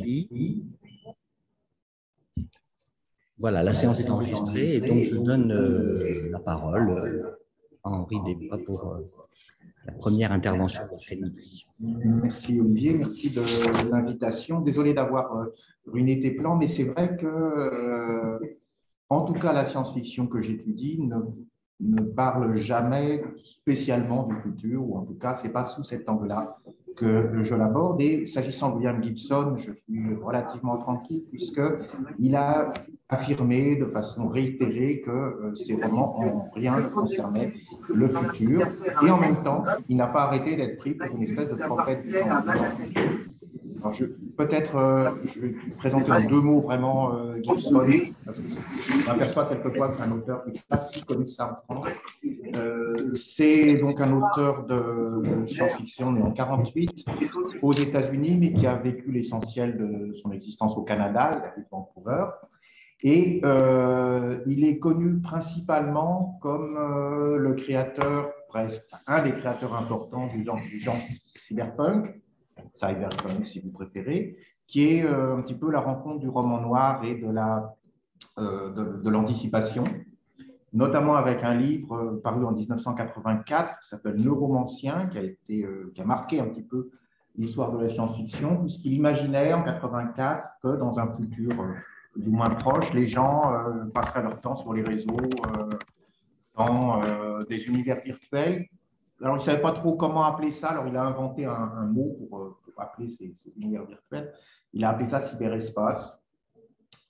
parti. Voilà, la séance est enregistrée et donc je donne la parole à Henri Despas pour la première intervention de l'après-midi. Merci Olivier, merci de l'invitation. Désolé d'avoir ruiné tes plans, mais c'est vrai que, en tout cas, la science-fiction que j'étudie ne parle jamais spécialement du futur, ou en tout cas, ce n'est pas sous cet angle-là que je l'aborde. Et s'agissant de William Gibson, je suis relativement tranquille puisqu'il a affirmé de façon réitérée que ses romans en rien ne concernaient le futur. Et en même temps, il n'a pas arrêté d'être pris pour une espèce de prophète du temps. Peut-être, je vais présenter en deux mots vraiment Gibson, parce que je m'aperçois quelquefois que c'est un auteur qui n'est pas si connu que ça en France. C'est donc un auteur de science-fiction né en 1948 aux États-Unis, mais qui a vécu l'essentiel de son existence au Canada, il habite Vancouver. Et il est connu principalement comme le créateur, presque un des créateurs importants du genre cyberpunk si vous préférez, qui est un petit peu la rencontre du roman noir et de l'anticipation, notamment avec un livre paru en 1984 qui s'appelle Neuromancien, qui a marqué un petit peu l'histoire de la science-fiction, puisqu'il imaginait en 1984 que dans un futur du moins proche, les gens passeraient leur temps sur les réseaux, dans des univers virtuels. Alors, il ne savait pas trop comment appeler ça, alors il a inventé un mot pour appeler ces univers virtuels. Il a appelé ça cyberespace.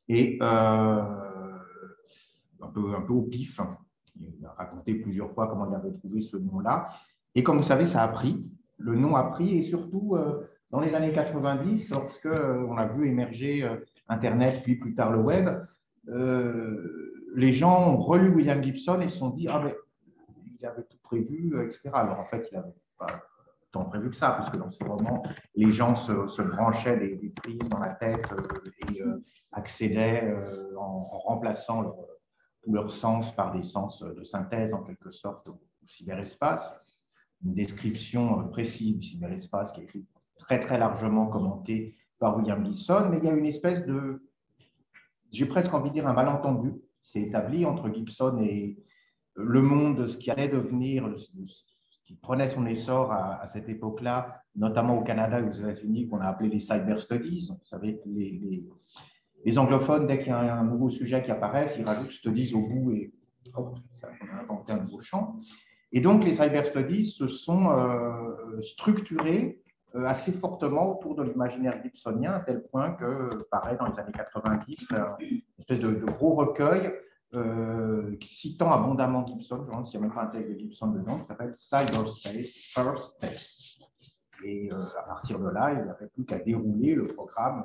Et un peu au pif, il a raconté plusieurs fois comment il avait trouvé ce nom-là. Et comme vous savez, ça a pris. Le nom a pris, et surtout dans les années 90, lorsque on a vu émerger Internet, puis plus tard le web, les gens ont relu William Gibson et se sont dit « Ah, mais il avait tout prévu, etc. » Alors en fait, il n'avait pas tant prévu que ça, parce que dans ces romans, les gens se branchaient des prises dans la tête et accédaient en remplaçant tous leurs sens par des sens de synthèse, en quelque sorte, au cyberespace. Une description précise du cyberespace qui est écrite très, très largement commentée par William Gibson, mais il y a une espèce de, j'ai presque envie de dire, un malentendu qui s'est établi entre Gibson et le monde, ce qui allait devenir, ce qui prenait son essor à cette époque-là, notamment au Canada et aux États-Unis, qu'on a appelé les cyber studies. Vous savez, les anglophones, dès qu'il y a un nouveau sujet qui apparaît, ils rajoutent studies au bout et hop, on a inventé un nouveau champ. Et donc, les cyber studies se sont structurés assez fortement autour de l'imaginaire gibsonien, à tel point que, pareil, dans les années 90, une espèce de gros recueil citant abondamment Gibson, je me demande s'il n'y a même pas un texte de Gibson dedans, qui s'appelle Cyberspace First Steps. Et à partir de là, il n'y avait plus qu'à dérouler le programme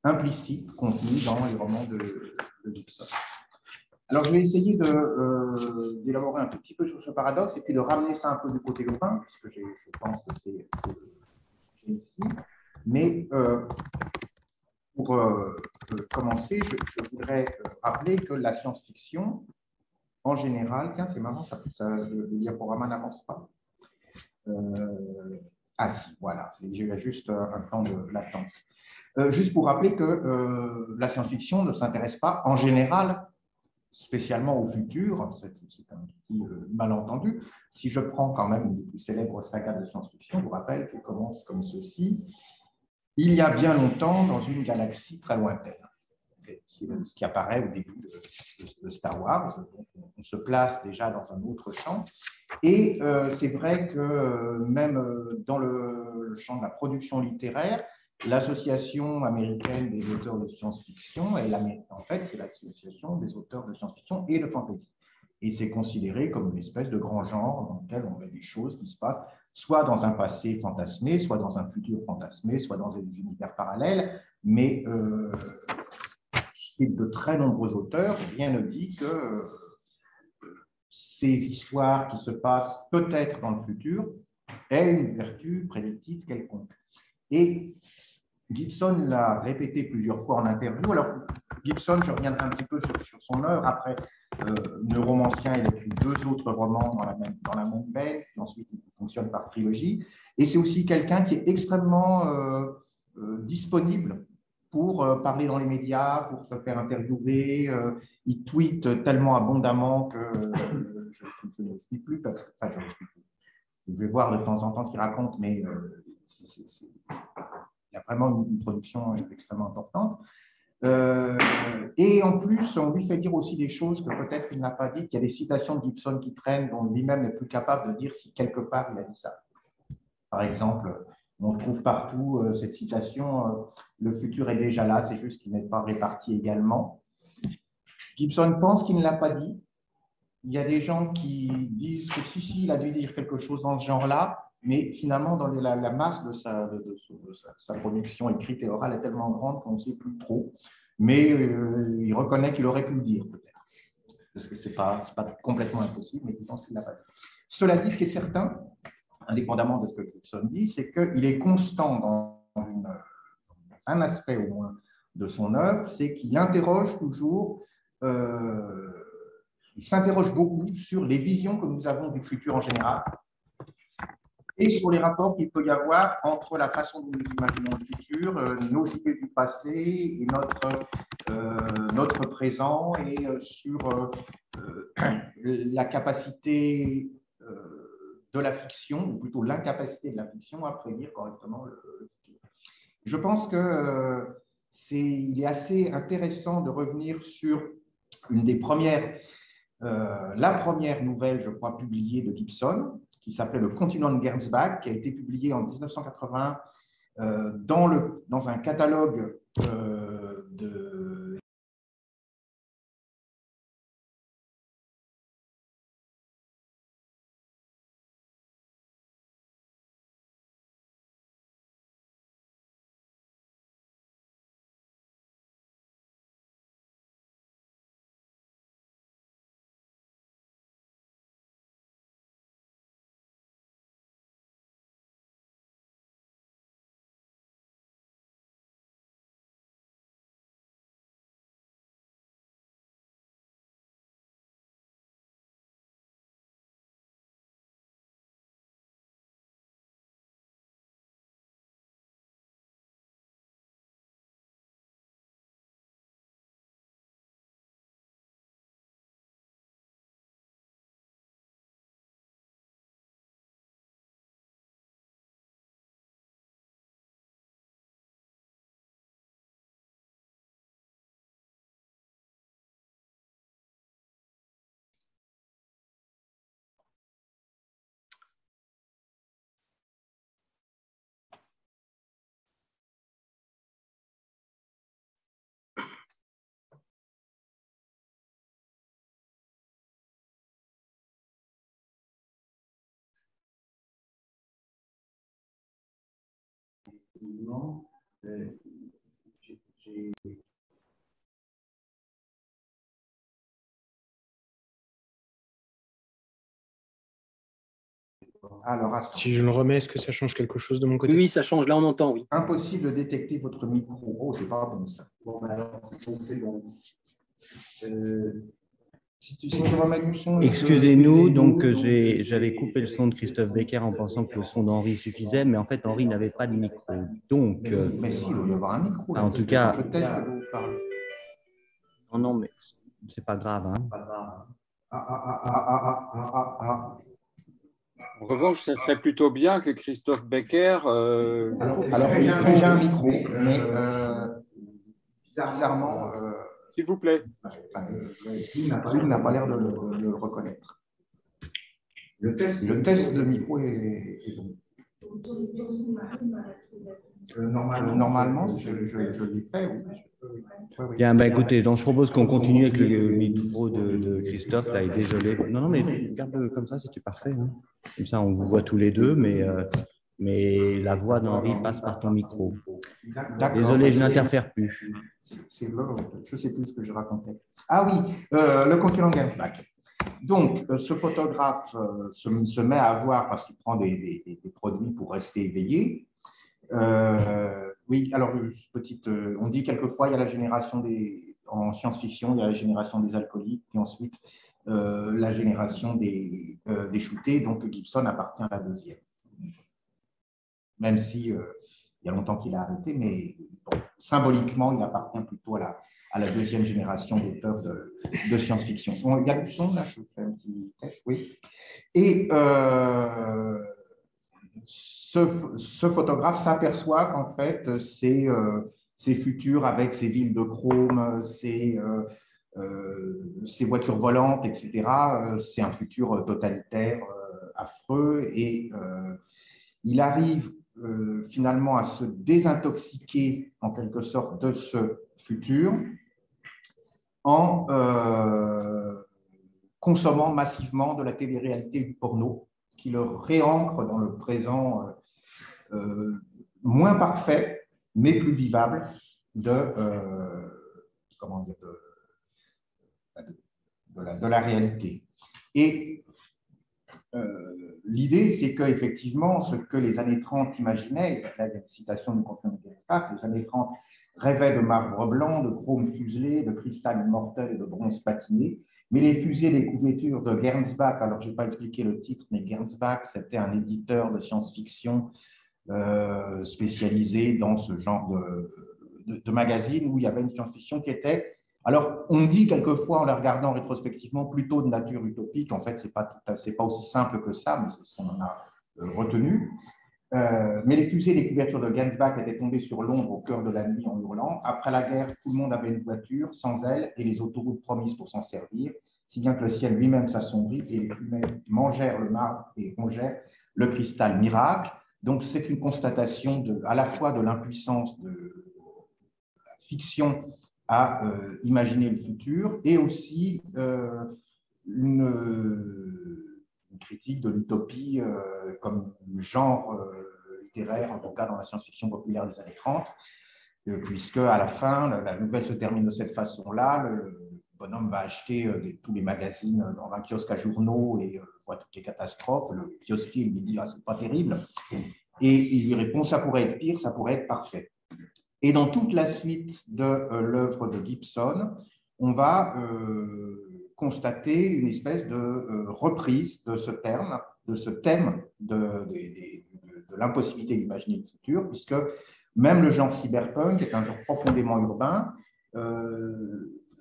implicite contenu dans les romans de Gibson. Alors, je vais essayer d'élaborer un tout petit peu sur ce paradoxe et puis de ramener ça un peu du côté lopin, puisque je pense que c'est ici. Mais pour commencer, je voudrais rappeler que la science-fiction, en général, tiens, c'est marrant, le diaporama n'avance pas. Ah si, voilà, j'ai juste un temps de latence. Juste pour rappeler que la science-fiction ne s'intéresse pas, en général, spécialement au futur, c'est un petit malentendu. Si je prends quand même une des plus célèbres sagas de science-fiction, je vous rappelle qu'elle commence comme ceci. Il y a bien longtemps, dans une galaxie très lointaine. C'est ce qui apparaît au début de Star Wars. Donc, on se place déjà dans un autre champ. Et c'est vrai que même dans le champ de la production littéraire, l'association américaine des auteurs de science-fiction, en fait, c'est l'association des auteurs de science-fiction et de fantasy. Et c'est considéré comme une espèce de grand genre dans lequel on met des choses qui se passent soit dans un passé fantasmé, soit dans un futur fantasmé, soit dans des univers parallèles. Mais chez de très nombreux auteurs, rien ne dit que ces histoires qui se passent peut-être dans le futur aient une vertu prédictive quelconque. Et Gibson l'a répété plusieurs fois en interview. Alors, Gibson, je reviendrai un petit peu sur son œuvre. Après Neuromancien, il a écrit 2 autres romans dans la même veine, puis ensuite il fonctionne par trilogie. Et c'est aussi quelqu'un qui est extrêmement disponible pour parler dans les médias, pour se faire interviewer. Il tweet tellement abondamment que je ne le suis plus, parce que, enfin, je ne le suis plus. Je vais voir de temps en temps ce qu'il raconte, mais il y a vraiment une production extrêmement importante. Et en plus, on lui fait dire aussi des choses que peut-être il n'a pas dites. Il y a des citations de Gibson qui traînent, dont lui-même n'est plus capable de dire si quelque part il a dit ça. Par exemple, on trouve partout cette citation « Le futur est déjà là, c'est juste qu'il n'est pas réparti également ». Gibson pense qu'il ne l'a pas dit. Il y a des gens qui disent que si, il a dû dire quelque chose dans ce genre-là, mais finalement, dans la masse de sa production écrite et orale est tellement grande qu'on ne sait plus trop. Mais il reconnaît qu'il aurait pu le dire, peut-être. Parce que ce n'est pas complètement impossible, mais il pense qu'il ne l'a pas dit. Cela dit, ce qui est certain, indépendamment de ce que Gibson dit, c'est qu'il est constant dans un aspect au moins de son œuvre, c'est qu'il interroge toujours, il s'interroge beaucoup sur les visions que nous avons du futur en général et sur les rapports qu'il peut y avoir entre la façon dont nous imaginons le futur, nos idées du passé et notre présent, et sur la capacité de la fiction, ou plutôt l'incapacité de la fiction à prédire correctement le futur. Je pense que il est assez intéressant de revenir sur une des premières, la première nouvelle, je crois, publiée de Gibson, qui s'appelait le Continuum Gernsback, qui a été publié en 1980 dans un catalogue de Alors, si je le remets, est-ce que ça change quelque chose de mon côté? Oui, ça change. Là, on entend, oui. Impossible de détecter votre micro. Oh, c'est pas bon ça. Bon, alors, c'est bon. Si tu remets du son. Excusez-nous, donc j'avais coupé le son de Christophe Becker en pensant que le son d'Henri suffisait, mais en fait, Henri n'avait pas de micro. Donc, mais si, il doit y avoir un micro. En tout cas, je teste et vous parlez. Non, mais c'est pas grave. Hein. En revanche, ça serait plutôt bien que Christophe Becker. Alors j'ai un micro, mais bizarrement. S'il vous plaît. Zoom n'a pas l'air de le reconnaître. Le test de micro est bon. Normalement, je l'ai fait. Oui. Bien, bah, écoutez, donc je propose qu'on continue avec le micro de Christophe. Là, et désolé. Non, mais garde-le comme ça, c'était parfait. Hein. Comme ça, on vous voit tous les deux, mais la voix d'Henri passe par ton micro. Désolé, je n'interfère plus. Je ne sais plus ce que je racontais. Ah oui, le Continuum Gernsback. Donc, ce photographe se met à voir, parce qu'il prend des produits pour rester éveillé. Oui, alors, on dit quelquefois, il y a la génération en science-fiction, il y a la génération des alcooliques, puis ensuite la génération des shootés, donc Gibson appartient à la deuxième. Même si il y a longtemps qu'il a arrêté, mais bon, symboliquement, il appartient plutôt à la deuxième génération d'auteurs de science-fiction. Bon, il y a du son, là, je fais un petit test, oui. Et ce photographe s'aperçoit qu'en fait, ces futurs avec ces villes de chrome, ces voitures volantes, etc., c'est un futur totalitaire, affreux, et il arrive finalement à se désintoxiquer en quelque sorte de ce futur en consommant massivement de la télé-réalité et du porno, ce qui le réancre dans le présent moins parfait, mais plus vivable comment dire, de la réalité. Et l'idée, c'est qu'effectivement, ce que les années 30 imaginaient, là il y a une citation du confrère de Gernsback, les années 30 rêvaient de marbre blanc, de chrome fuselé, de cristal immortel et de bronze patiné, mais les fusées des couvertures de Gernsback, alors je n'ai pas expliqué le titre, mais Gernsback, c'était un éditeur de science-fiction spécialisé dans ce genre de magazine où il y avait une science-fiction qui était, alors on dit quelquefois en la regardant rétrospectivement, plutôt de nature utopique. En fait, ce n'est pas aussi simple que ça, mais c'est ce qu'on en a retenu. Mais les fusées, les couvertures de Gernsback étaient tombées sur Londres au cœur de la nuit en hurlant. Après la guerre, tout le monde avait une voiture sans elle et les autoroutes promises pour s'en servir, si bien que le ciel lui-même s'assombrit et les fumées mangèrent le marbre et rongèrent le cristal miracle. Donc, c'est une constatation à la fois de l'impuissance de la fiction à imaginer le futur et aussi une critique de l'utopie comme genre littéraire, en tout cas dans la science-fiction populaire des années 30, puisque à la fin, la nouvelle se termine de cette façon-là. Le bonhomme va acheter tous les magazines dans un kiosque à journaux et voit toutes les catastrophes. Le kiosquier lui dit « Ah, c'est pas terrible ». Et il lui répond « Ça pourrait être pire, ça pourrait être parfait ». Et dans toute la suite de l'œuvre de Gibson, on va constater une espèce de reprise de ce terme, de ce thème de l'impossibilité d'imaginer le futur, puisque même le genre cyberpunk est un genre profondément urbain.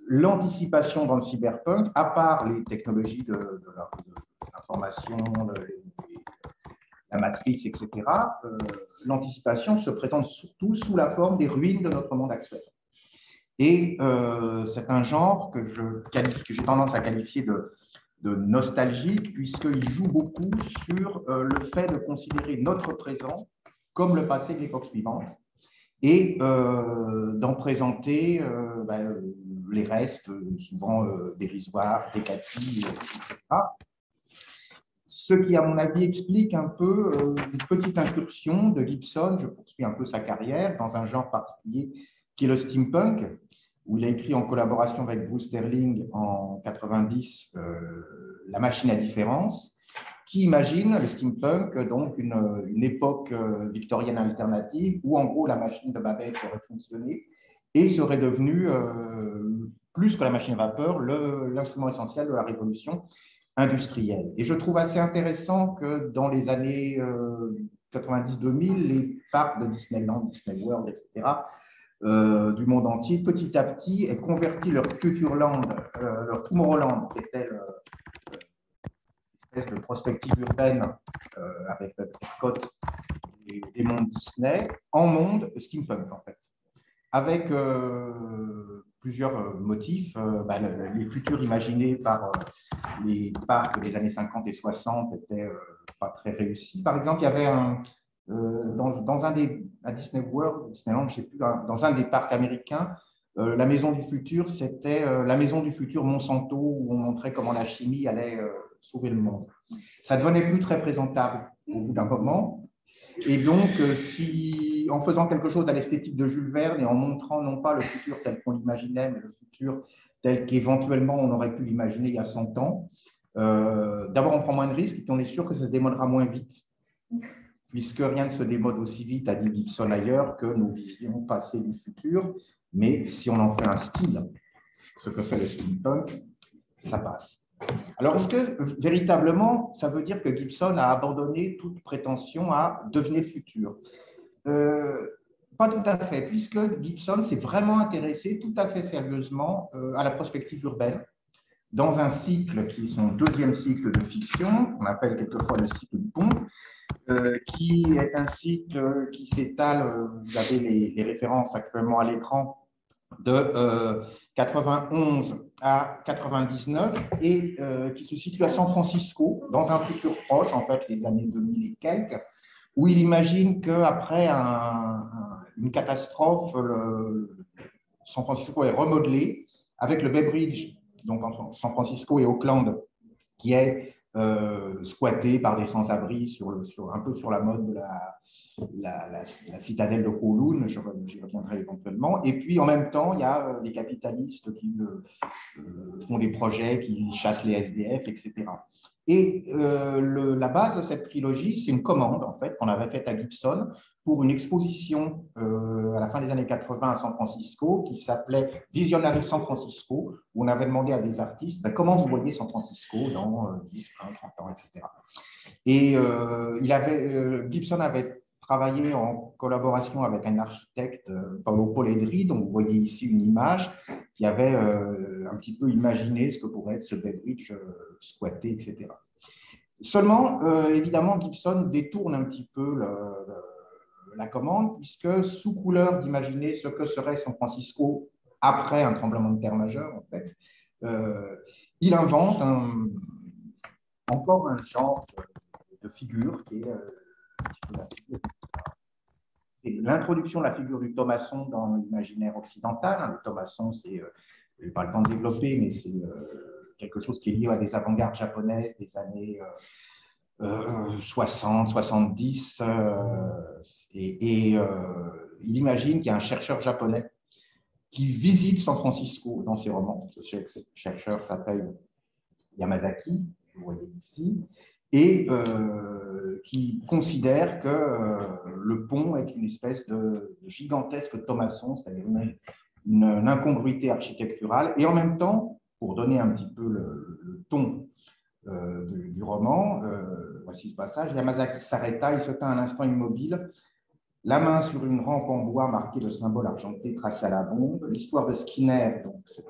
L'anticipation dans le cyberpunk, à part les technologies de l'information, la matrice, etc., l'anticipation se présente surtout sous la forme des ruines de notre monde actuel. Et c'est un genre que j'ai tendance à qualifier de nostalgique, puisqu'il joue beaucoup sur le fait de considérer notre présent comme le passé de l'époque suivante et d'en présenter les restes, souvent dérisoires, décatis, etc. Ce qui, à mon avis, explique un peu une petite incursion de Gibson, je poursuis un peu sa carrière, dans un genre particulier qui est le steampunk, où il a écrit en collaboration avec Bruce Sterling en 90 La machine à différence, qui imagine le steampunk, donc une époque victorienne alternative, où en gros la machine de Babbage aurait fonctionné et serait devenue, plus que la machine à vapeur, l'instrument essentiel de la révolution industrielle. Et je trouve assez intéressant que dans les années 90-2000, les parcs de Disneyland, Disney World, etc., du monde entier, petit à petit, aient converti leur Futureland, leur Tomorrowland, qui était une espèce de prospective urbaine avec Epcot et des mondes Disney, en monde steampunk, en fait. Avec plusieurs motifs, les futurs imaginés par les parcs des années 50 et 60 n'étaient pas très réussis. Par exemple, il y avait à Disney World, Disneyland, je ne sais plus, dans un des parcs américains, la maison du futur, c'était la maison du futur Monsanto, où on montrait comment la chimie allait sauver le monde. Ça ne devenait plus très présentable au bout d'un moment. Et donc, en faisant quelque chose à l'esthétique de Jules Verne et en montrant non pas le futur tel qu'on l'imaginait, mais le futur tel qu'éventuellement on aurait pu l'imaginer il y a 100 ans, d'abord on prend moins de risques et puis on est sûr que ça se démodera moins vite, puisque rien ne se démode aussi vite, a dit Gibson ailleurs, que nos visions passées du futur. Mais si on en fait un style, ce que fait le steampunk, ça passe. Alors, est-ce que véritablement, ça veut dire que Gibson a abandonné toute prétention à deviner le futur? Pas tout à fait, puisque Gibson s'est vraiment intéressé tout à fait sérieusement à la prospective urbaine, dans un cycle qui est son deuxième cycle de fiction, qu'on appelle quelquefois le cycle du pont, qui est un cycle qui s'étale, vous avez les références actuellement à l'écran, de 91 à 99 et qui se situe à San Francisco, dans un futur proche, en fait, les années 2000 et quelques, où il imagine qu'après une catastrophe, San Francisco est remodelé avec le Bay Bridge, donc entre San Francisco et Oakland, qui est squatté par des sans-abri un peu sur la mode de la citadelle de Kowloon, j'y reviendrai éventuellement. Et puis, en même temps, il y a des capitalistes qui font des projets, qui chassent les SDF, etc. Et la base de cette trilogie, c'est une commande, en fait, qu'on avait faite à Gibson pour une exposition à la fin des années 80 à San Francisco qui s'appelait Visionary San Francisco, où on avait demandé à des artistes comment vous voyez San Francisco dans 10, 20, 30 ans, etc. Et Gibson avait travaillé en collaboration avec un architecte, Paolo Polledri, dont vous voyez ici une image, qui avait un petit peu imaginé ce que pourrait être ce Bay Bridge squatté, etc. Seulement, évidemment, Gibson détourne un petit peu la commande, puisque sous couleur d'imaginer ce que serait San Francisco après un tremblement de terre majeur, en fait, il invente encore un genre de figure qui est c'est l'introduction de la figure du Thomasson dans l'imaginaire occidental. Le Thomasson, je n'ai pas le temps de développer, mais c'est quelque chose qui est lié à des avant-gardes japonaises des années 60, 70. Il imagine qu'il y a un chercheur japonais qui visite San Francisco dans ses romans. Ce chercheur s'appelle Yamazaki, vous voyez ici, et qui considère que le pont est une espèce de gigantesque Thomasson, c'est-à-dire une incongruité architecturale, et en même temps, pour donner un petit peu le ton du roman, voici ce passage, Yamazaki s'arrêta, il se tint un instant immobile, la main sur une rampe en bois marquée de symboles argentés tracés à la bombe. L'histoire de Skinner, donc c'est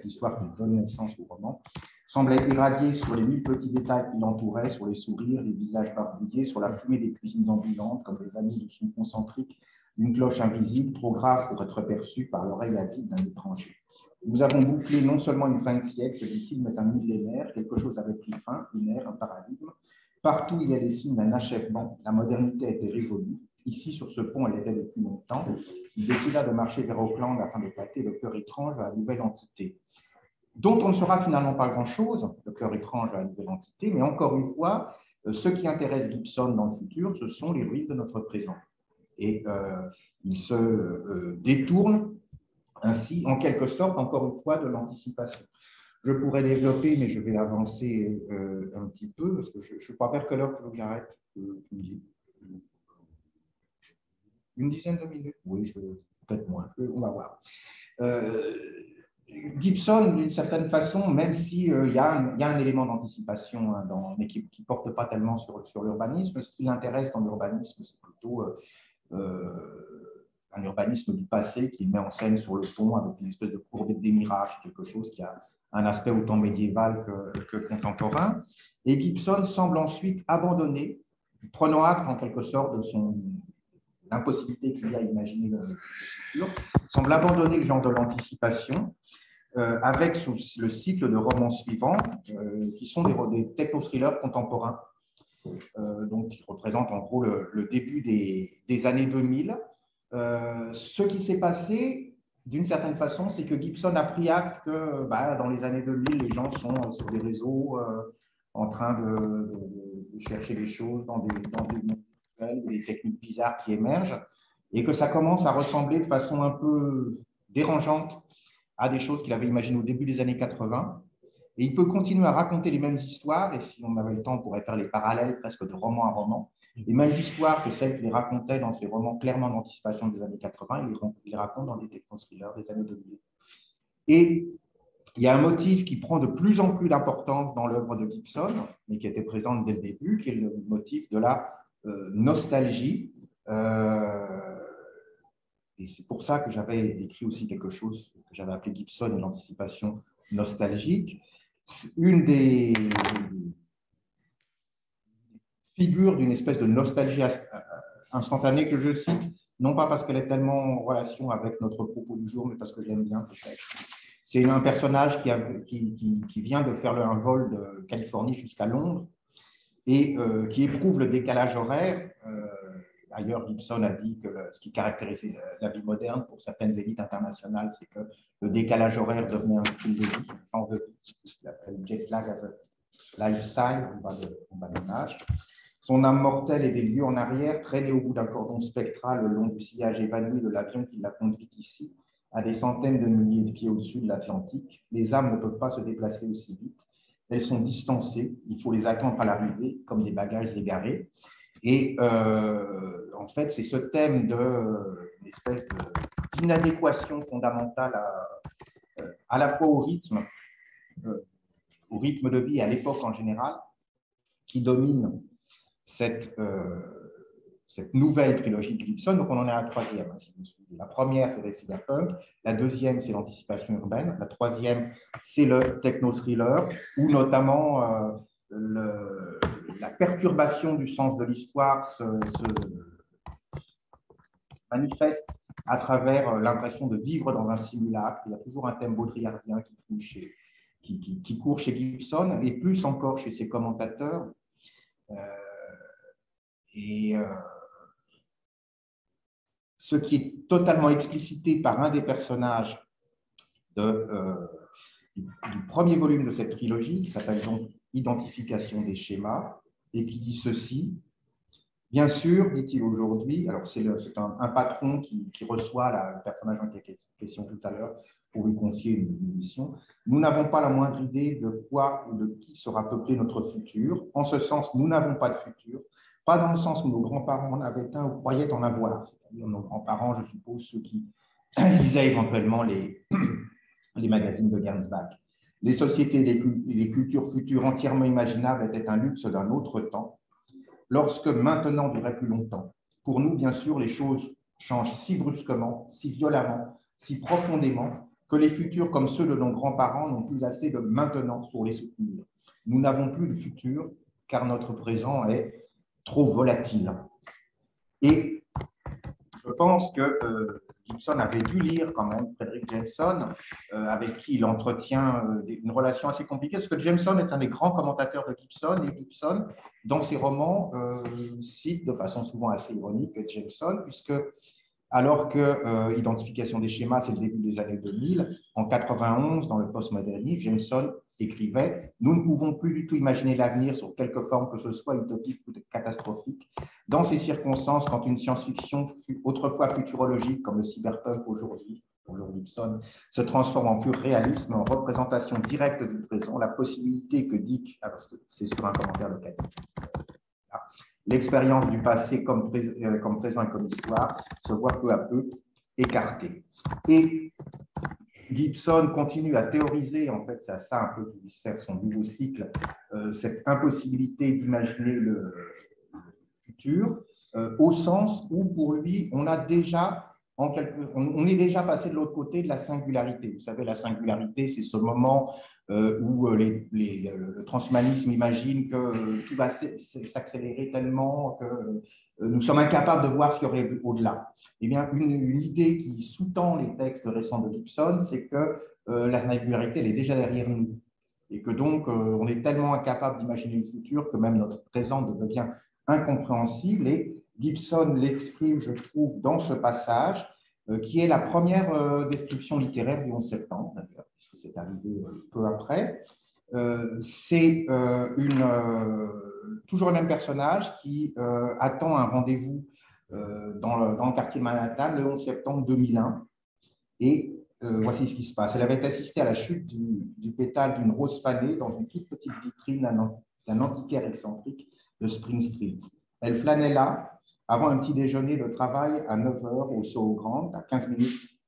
l'histoire qui donne naissance au roman, semblait irradier sur les 1000 petits détails qui l'entouraient, sur les sourires, les visages barbouillés, sur la fumée des cuisines ambulantes, comme des amis de son concentrique, une cloche invisible, trop grave pour être perçue par l'oreille avide d'un étranger. Nous avons bouclé non seulement une fin de siècle, se dit-il, mais un millénaire, quelque chose avait pris fin, une ère, un paradigme. Partout, il y a des signes d'un achèvement. La modernité a été révolue. Ici, sur ce pont, elle était depuis longtemps. Il décida de marcher vers Auckland afin de tâter le cœur étrange de la nouvelle entité, dont on ne saura finalement pas grand-chose, le cœur étrange de la nouvelle entité, mais encore une fois, ce qui intéresse Gibson dans le futur, ce sont les ruines de notre présent. Et il se détourne ainsi, en quelque sorte, encore une fois, de l'anticipation. Je pourrais développer, mais je vais avancer un petit peu, parce que je ne crois pas que l'heure que j'arrête, tu me dis. Une dizaine de minutes, oui, peut-être moins, on va voir. Gibson, d'une certaine façon, même s'il y a un élément d'anticipation, mais qui ne porte pas tellement sur l'urbanisme, ce qui l'intéresse dans l'urbanisme, c'est plutôt un urbanisme du passé qui met en scène sur le pont avec une espèce de courbée des mirages, quelque chose qui a un aspect autant médiéval que contemporain. Et Gibson semble ensuite abandonner, prenant acte en quelque sorte de l'impossibilité qu'il y a à imaginer le futur, semble abandonner le genre de l'anticipation avec le cycle de romans suivants qui sont des techno-thrillers contemporains, donc qui représentent en gros le début des années 2000. Ce qui s'est passé, d'une certaine façon, c'est que Gibson a pris acte que dans les années 2000, les gens sont sur des réseaux en train de chercher des choses dans des techniques bizarres qui émergent, et que ça commence à ressembler de façon un peu dérangeante à des choses qu'il avait imaginées au début des années 80. Et il peut continuer à raconter les mêmes histoires, et si on avait le temps, on pourrait faire les parallèles presque de roman à roman. Les mêmes histoires que celles qu'il racontait dans ses romans clairement d'anticipation des années 80, il les raconte dans des techno-thrillers des années 2000. Et il y a un motif qui prend de plus en plus d'importance dans l'œuvre de Gibson, mais qui était présent dès le début, qui est le motif de la nostalgie, Et c'est pour ça que j'avais écrit aussi quelque chose que j'avais appelé Gibson et l'anticipation nostalgique. Une des figures d'une espèce de nostalgie instantanée que je cite, non pas parce qu'elle est tellement en relation avec notre propos du jour, mais parce que j'aime bien peut-être. C'est un personnage qui vient de faire un vol de Californie jusqu'à Londres et qui éprouve le décalage horaire. D'ailleurs, Gibson a dit que ce qui caractérisait la vie moderne pour certaines élites internationales, c'est que le décalage horaire devenait un style de vie, un genre de vie, c'est ce qu'il appelle jet lag as a lifestyle, en bas de l'image. Son âme mortelle et des lieux en arrière, traînée au bout d'un cordon spectral le long du sillage évanoui de l'avion qui l'a conduite ici, à des centaines de milliers de pieds au-dessus de l'Atlantique. Les âmes ne peuvent pas se déplacer aussi vite. Elles sont distancées. Il faut les attendre à l'arrivée, comme des bagages égarés. Et en fait, c'est ce thème d'une espèce d'inadéquation fondamentale à la fois au rythme de vie et à l'époque en général, qui domine cette nouvelle trilogie de Gibson. Donc, on en est à la troisième. Si vous suivez. La première, c'est le cyberpunk. La deuxième, c'est l'anticipation urbaine. La troisième, c'est le techno-thriller, où notamment la perturbation du sens de l'histoire se manifeste à travers l'impression de vivre dans un simulacre. Il y a toujours un thème baudrillardien qui court chez Gibson, et plus encore chez ses commentateurs. Ce qui est totalement explicité par un des personnages du premier volume de cette trilogie, qui s'appelle donc Identification des schémas, et qui dit ceci. Bien sûr, dit-il aujourd'hui, alors c'est un patron qui reçoit le personnage dont il était question tout à l'heure pour lui confier une mission. Nous n'avons pas la moindre idée de quoi ou de qui sera peuplé notre futur. En ce sens, nous n'avons pas de futur. Pas dans le sens où nos grands-parents en avaient un ou croyaient en avoir, c'est-à-dire nos grands-parents, je suppose, ceux qui lisaient éventuellement les magazines de Gernsback. Les sociétés et les cultures futures entièrement imaginables étaient un luxe d'un autre temps, lorsque maintenant durait plus longtemps. Pour nous, bien sûr, les choses changent si brusquement, si violemment, si profondément, que les futurs comme ceux de nos grands-parents n'ont plus assez de maintenant pour les soutenir. Nous n'avons plus de futur, car notre présent est trop volatile. Et je pense que Gibson avait dû lire quand même Frederick Jameson, avec qui il entretient une relation assez compliquée, parce que Jameson est un des grands commentateurs de Gibson, et Gibson, dans ses romans, cite de façon souvent assez ironique Jameson, puisque alors que Identification des schémas, c'est le début des années 2000, en 91, dans le postmodernisme, Jameson écrivait « Nous ne pouvons plus du tout imaginer l'avenir sur quelque forme que ce soit utopique ou catastrophique. Dans ces circonstances, quand une science-fiction autrefois futurologique, comme le cyberpunk aujourd'hui, bonjour Gibson, se transforme en pur réalisme, en représentation directe du présent, la possibilité que Dick, alors c'est sur un commentaire locatif, l'expérience du passé comme présent et comme histoire se voit peu à peu écartée. » Et Gibson continue à théoriser, en fait, c'est ça un peu qui sert son nouveau cycle, cette impossibilité d'imaginer le futur, au sens où, pour lui, on est déjà passé de l'autre côté de la singularité. Vous savez, la singularité, c'est ce moment où le transhumanisme imagine que tout va s'accélérer tellement que nous sommes incapables de voir ce qu'il y aurait au-delà. Eh bien, une idée qui sous-tend les textes récents de Gibson, c'est que la singularité, elle est déjà derrière nous. Et que donc, on est tellement incapable d'imaginer le futur que même notre présent devient incompréhensible. Et Gibson l'exprime, je trouve, dans ce passage, qui est la première description littéraire du 11 septembre, d'ailleurs, puisque c'est arrivé peu après. C'est toujours le même personnage qui attend un rendez-vous dans le quartier Manhattan le 11 septembre 2001. Et voici ce qui se passe. Elle avait assisté à la chute du pétale d'une rose fanée dans une toute petite vitrine d'un antiquaire excentrique de Spring Street. Elle flânait là, avant un petit déjeuner de travail à 9 h au Soho Grand,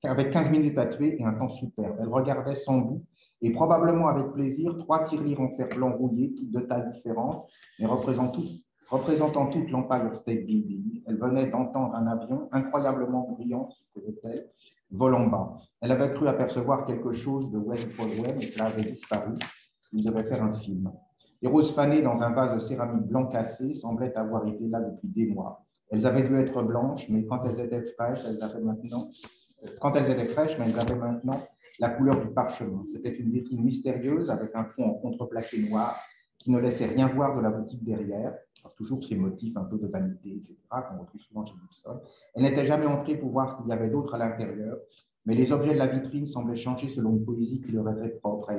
avec 15 minutes à tuer et un temps superbe. Elle regardait sans goût et probablement avec plaisir 3 tirelires en fer blanc rouillé, toutes de tailles différentes, mais représentant représentant toute l'Empire State Building. Elle venait d'entendre un avion incroyabement brillant, supposait-elle, volant bas. Elle avait cru apercevoir quelque chose de Wayne Caldwell, mais cela avait disparu. Il devait faire un film. Les roses fanées dans un vase de céramique blanc cassé semblaient avoir été là depuis des mois. Elles avaient dû être blanches, mais quand elles étaient fraîches, elles avaient maintenant la couleur du parchemin. C'était une vitrine mystérieuse avec un fond en contreplaqué noir qui ne laissait rien voir de la boutique derrière. Alors, toujours ces motifs un peu de vanité, etc., qu'on retrouve souvent chez Gibson. Elle n'était jamais entrée pour voir ce qu'il y avait d'autre à l'intérieur, mais les objets de la vitrine semblaient changer selon une poésie qui leur était propre.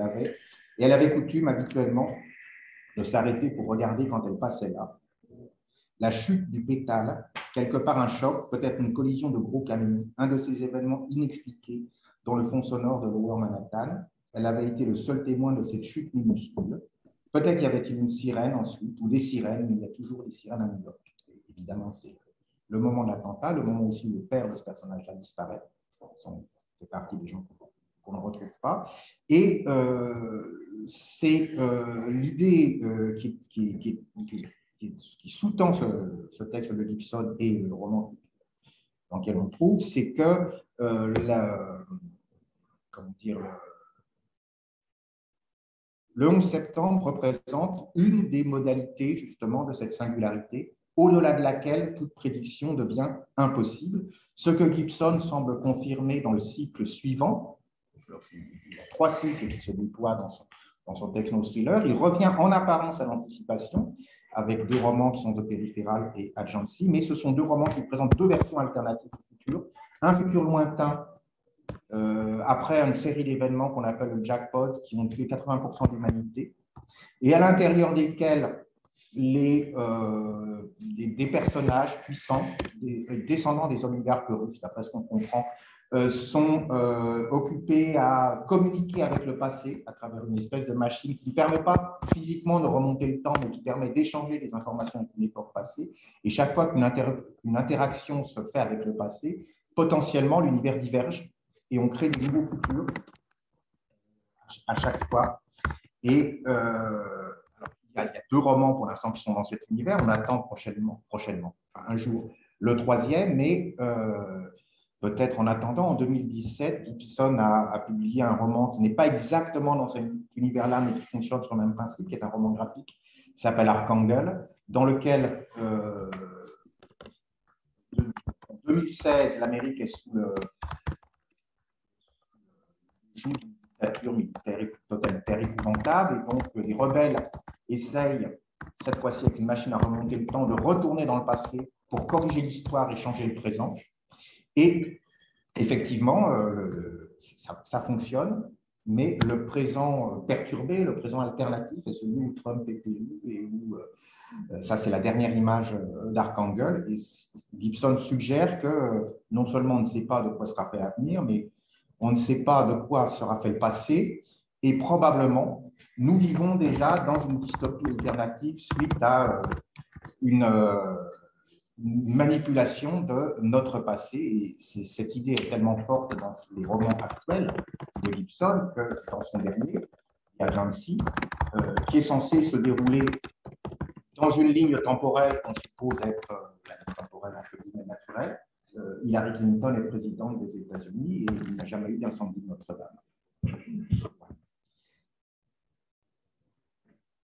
Elle avait coutume habituellement de s'arrêter pour regarder quand elle passait là. La chute du pétale, quelque part un choc, peut-être une collision de gros camions, un de ces événements inexpliqués dans le fond sonore de Lower Manhattan. Elle avait été le seul témoin de cette chute minuscule. Peut-être y avait-il une sirène ensuite, ou des sirènes, mais il y a toujours des sirènes à New York. Et évidemment, c'est le moment de l'attentat, le moment aussi où le père de ce personnage-là disparaît. C'est partie des gens qu'on ne retrouve pas. Et c'est l'idée qui sous-tend ce texte de Gibson et le roman dans lequel on trouve, c'est que le 11 septembre représente une des modalités justement de cette singularité, au-delà de laquelle toute prédiction devient impossible, ce que Gibson semble confirmer dans le cycle suivant. Il y a 3 cycles qui se déploient dans son techno-thriller. Il revient en apparence à l'anticipation, avec 2 romans qui sont de Periphéral et Agency, mais ce sont 2 romans qui présentent 2 versions alternatives du futur. Un futur lointain, après une série d'événements qu'on appelle le jackpot, qui ont tué 80% de l'humanité, et à l'intérieur desquels des personnages puissants, des descendants des oligarques russes, d'après ce qu'on comprend, sont occupés à communiquer avec le passé à travers une espèce de machine qui ne permet pas physiquement de remonter le temps, mais qui permet d'échanger des informations avec une époque passée. Et chaque fois qu'une interaction se fait avec le passé, potentiellement l'univers diverge et on crée de nouveaux futurs à chaque fois. Et il y a 2 romans pour l'instant qui sont dans cet univers. On attend prochainement enfin, un jour, le 3e, mais peut-être en attendant, en 2017, Gibson a publié un roman qui n'est pas exactement dans cet univers-là, mais qui fonctionne sur le même principe, qui est un roman graphique qui s'appelle Archangel, dans lequel, en 2016, l'Amérique est sous le joug d'une dictature militaire totalitaire épouvantable, et donc les rebelles essayent, cette fois-ci avec une machine à remonter le temps, de retourner dans le passé pour corriger l'histoire et changer le présent. Et effectivement, ça fonctionne, mais le présent perturbé, le présent alternatif est celui où Trump est élu et où, ça c'est la dernière image d'Archangel, et Gibson suggère que non seulement on ne sait pas de quoi sera fait l'avenir, mais on ne sait pas de quoi sera fait le passé, et probablement nous vivons déjà dans une dystopie alternative suite à une manipulation de notre passé. Et cette idée est tellement forte dans les romans actuels de Gibson que dans son dernier, Agency, qui est censé se dérouler dans une ligne temporelle qu'on suppose être la ligne temporelle naturelle. Hillary Clinton est présidente des États-Unis et il n'y a jamais eu d'incendie de Notre-Dame.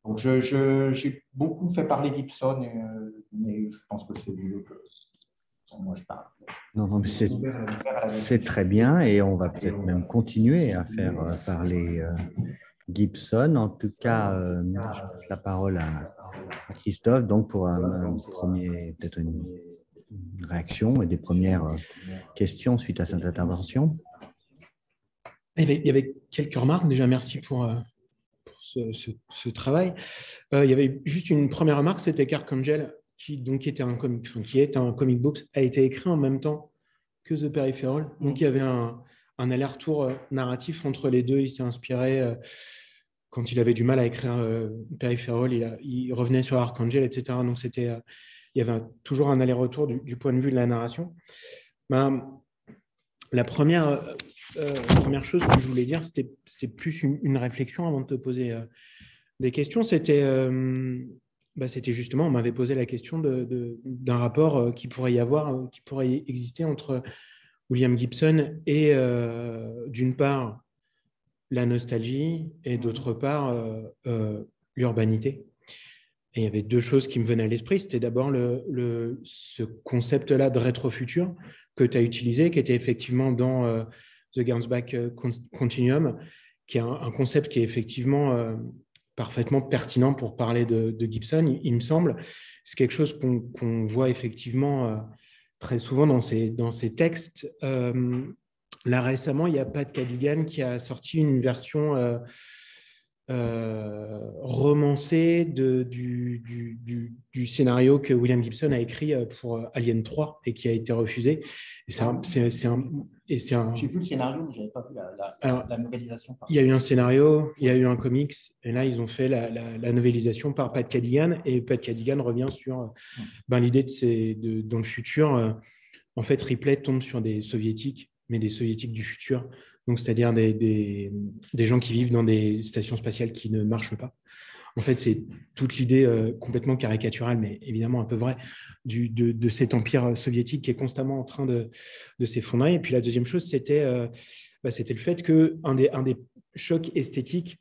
Donc, j'ai beaucoup fait parler Gibson, mais je pense que c'est mieux que moi je parle. Non, mais c'est très bien et on va peut-être même continuer à faire parler Gibson. En tout cas, je passe la parole à Christophe donc pour un premier, peut-être une réaction et des premières questions suite à cette intervention. Il y avait quelques remarques. Déjà, merci pour ce travail. Il y avait juste une première remarque, c'était qu'Archangel, qui est un comic book, a été écrit en même temps que The Peripheral. Donc, il y avait un aller-retour narratif entre les deux. Il s'est inspiré, quand il avait du mal à écrire Peripheral, il revenait sur Archangel, etc. Donc, il y avait toujours un aller-retour du point de vue de la narration. La première chose que je voulais dire, c'était plus une réflexion avant de te poser des questions. C'était c'était justement, on m'avait posé la question d'un rapport qui pourrait y avoir, qui pourrait exister entre William Gibson et, d'une part, la nostalgie et d'autre part, l'urbanité. Et il y avait deux choses qui me venaient à l'esprit. C'était d'abord ce concept-là de rétrofutur que tu as utilisé, qui était effectivement dans The Gernsback Continuum, qui est un concept qui est effectivement parfaitement pertinent pour parler de Gibson, il me semble. C'est quelque chose qu'on voit effectivement très souvent dans ces textes. Là, récemment, il y a Pat Cadigan qui a sorti une version romancé du scénario que William Gibson a écrit pour Alien 3 et qui a été refusé. J'ai vu le scénario, mais je n'avais pas vu la novélisation. Il y a eu un scénario, il y a eu un comics, et là, ils ont fait la novélisation par Pat Cadigan, et Pat Cadigan revient sur l'idée dans le futur. En fait, Ripley tombe sur des soviétiques, mais des soviétiques du futur. Donc, c'est-à-dire des gens qui vivent dans des stations spatiales qui ne marchent pas. En fait, c'est toute l'idée complètement caricaturale, mais évidemment un peu vraie, de cet empire soviétique qui est constamment en train de s'effondrer. Et puis la deuxième chose, c'était le fait qu'un des chocs esthétiques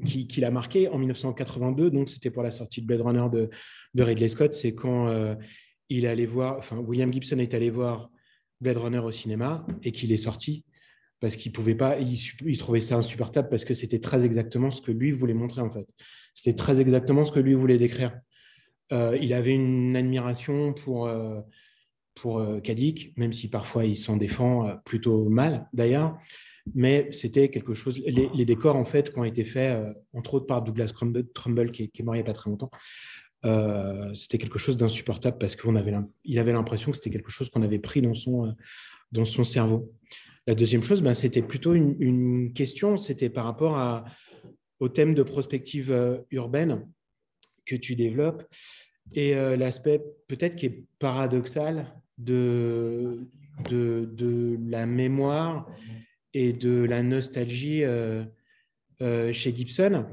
qui l'a marqué en 1982, donc c'était pour la sortie de Blade Runner de Ridley Scott, c'est quand William Gibson est allé voir Blade Runner au cinéma et qu'il est sorti parce qu'il pouvait pas, il trouvait ça insupportable parce que c'était très exactement ce que lui voulait montrer en fait. C'était très exactement ce que lui voulait décrire. Il avait une admiration pour Kadik, même si parfois il s'en défend plutôt mal d'ailleurs, mais c'était quelque chose. Les décors en fait qui ont été faits entre autres par Douglas Trumbull qui est mort il n'y a pas très longtemps. C'était quelque chose d'insupportable parce qu'il avait l'impression que c'était quelque chose qu'on avait pris dans son cerveau. La deuxième chose, c'était plutôt une question, c'était par rapport au thème de prospective urbaine que tu développes et l'aspect peut-être qui est paradoxal de la mémoire et de la nostalgie chez Gibson.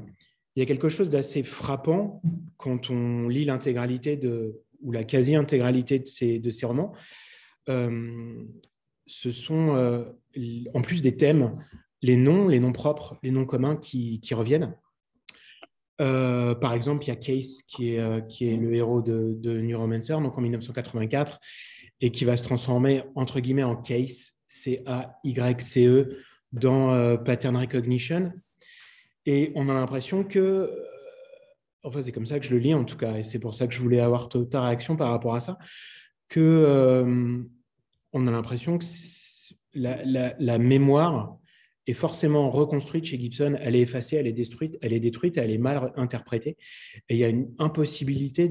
Il y a quelque chose d'assez frappant quand on lit l'intégralité ou la quasi-intégralité de ces romans. Ce sont, en plus des thèmes, les noms propres, les noms communs qui reviennent. Par exemple, il y a Case qui est le héros de Neuromancer, donc en 1984, et qui va se transformer entre guillemets en Case, C-A-Y-C-E, dans Pattern Recognition. Et on a l'impression que, enfin c'est comme ça que je le lis en tout cas, et c'est pour ça que je voulais avoir ta réaction par rapport à ça, que on a l'impression que la mémoire est forcément reconstruite chez Gibson, elle est effacée, elle est détruite, elle est mal interprétée. Et il y a une impossibilité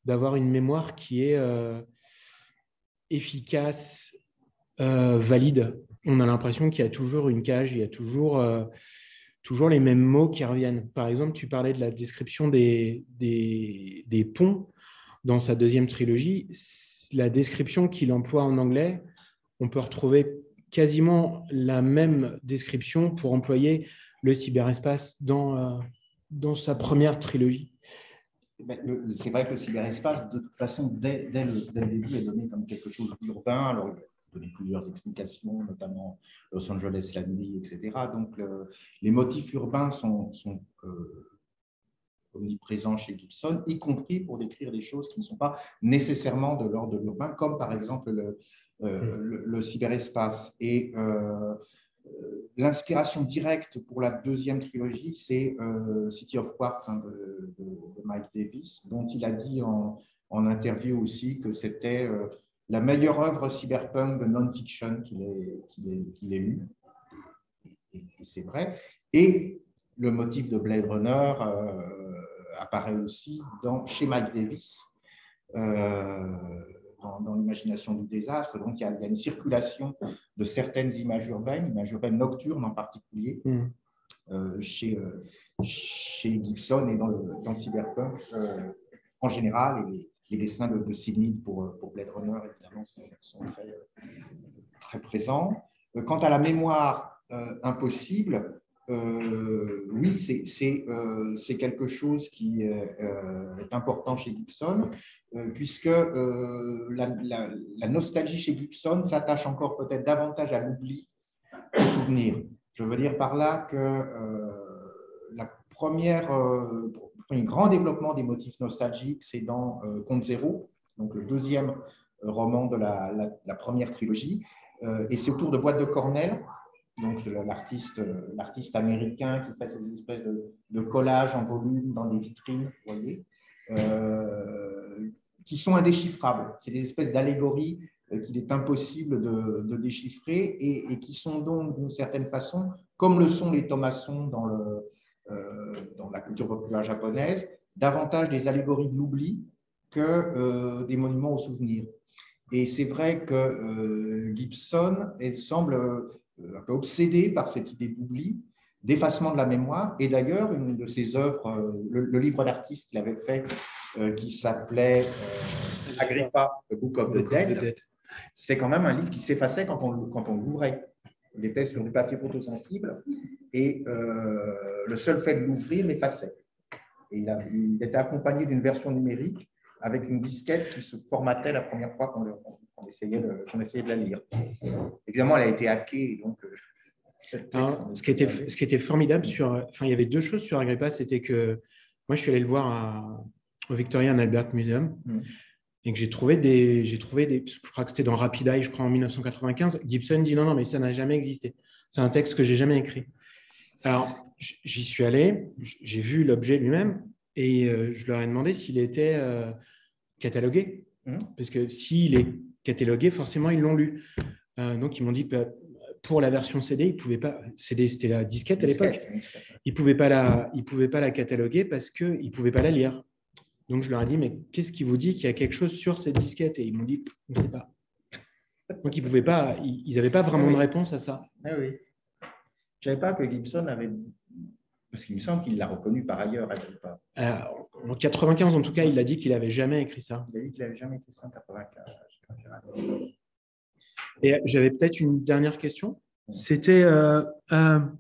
d'avoir une mémoire qui est efficace, valide. On a l'impression qu'il y a toujours une cage, il y a toujours les mêmes mots qui reviennent. Par exemple, tu parlais de la description des ponts dans sa deuxième trilogie. La description qu'il emploie en anglais, on peut retrouver quasiment la même description pour employer le cyberespace dans sa première trilogie. C'est vrai que le cyberespace, de toute façon, dès le début, est donné comme quelque chose d'urbain. Alors, il a donné plusieurs explications, notamment Los Angeles la nuit, etc. Donc, les motifs urbains sont omniprésents chez Gibson, y compris pour décrire des choses qui ne sont pas nécessairement de l'ordre de l'urbain, comme par exemple le cyberespace. Et l'inspiration directe pour la deuxième trilogie, c'est City of Quartz de Mike Davis, dont il a dit en interview aussi que c'était la meilleure œuvre cyberpunk de non-fiction qu'il ait eue. Et c'est vrai. Et le motif de Blade Runner apparaît aussi chez Mike Davis, dans l'imagination du désastre. Donc, il y a une circulation de certaines images urbaines nocturnes en particulier, chez Gibson et dans le cyberpunk en général. Et les dessins de Sidney pour Blade Runner, évidemment, sont très, très présents. Quant à la mémoire impossible, oui, c'est quelque chose qui est important chez Gibson, puisque la nostalgie chez Gibson s'attache encore peut-être davantage à l'oubli qu'au souvenir. Je veux dire par là que le premier grand développement des motifs nostalgiques, c'est dans Compte Zéro, donc le deuxième roman de la première trilogie, et c'est autour de Boîte de Cornell. Donc, c'est l'artiste américain qui fait ces espèces de collages en volume dans des vitrines, vous voyez, qui sont indéchiffrables. C'est des espèces d'allégories qu'il est impossible de déchiffrer et qui sont donc, d'une certaine façon, comme le sont les thomassons dans la culture populaire japonaise, davantage des allégories de l'oubli que des monuments au souvenir. Et c'est vrai que Gibson semble un peu obsédé par cette idée d'oubli, d'effacement de la mémoire. Et d'ailleurs, une de ses œuvres, le livre d'artiste qu'il avait fait, qui s'appelait Agrippa, The Book of the Dead, c'est quand même un livre qui s'effaçait quand on l'ouvrait. Il était sur du papier photosensible et le seul fait de l'ouvrir l'effaçait. Et il était accompagné d'une version numérique avec une disquette qui se formatait la première fois qu'on essayait de la lire. Évidemment, elle a été hackée. Donc, ce qui était formidable, il y avait deux choses sur Agrippa, c'était que moi, je suis allé le voir au Victoria and Albert Museum et que j'ai trouvé des, je crois que c'était dans Rapid Eye, je crois en 1995. Gibson dit non, mais ça n'a jamais existé. C'est un texte que j'ai jamais écrit. Alors, j'y suis allé, j'ai vu l'objet lui-même et je leur ai demandé s'il était catalogué. Parce que s'il est catalogué, forcément, ils l'ont lu. Donc, ils m'ont dit que pour la version CD, ils pouvaient pas. CD, c'était la disquette à l'époque. Ils pouvaient pas la cataloguer parce qu'ils ne pouvaient pas la lire. Donc, je leur ai dit, mais qu'est-ce qui vous dit qu'il y a quelque chose sur cette disquette? Et ils m'ont dit, on ne sait pas. Donc, ils pouvaient pas. Ils n'avaient pas vraiment de réponse à ça. Ah oui. Je ne savais pas que Gibson avait. Parce qu'il me semble qu'il l'a reconnu par ailleurs. En 95, en tout cas, il a dit qu'il n'avait jamais écrit ça. Il a dit qu'il n'avait jamais écrit ça en 95. Et j'avais peut-être une dernière question. C'était par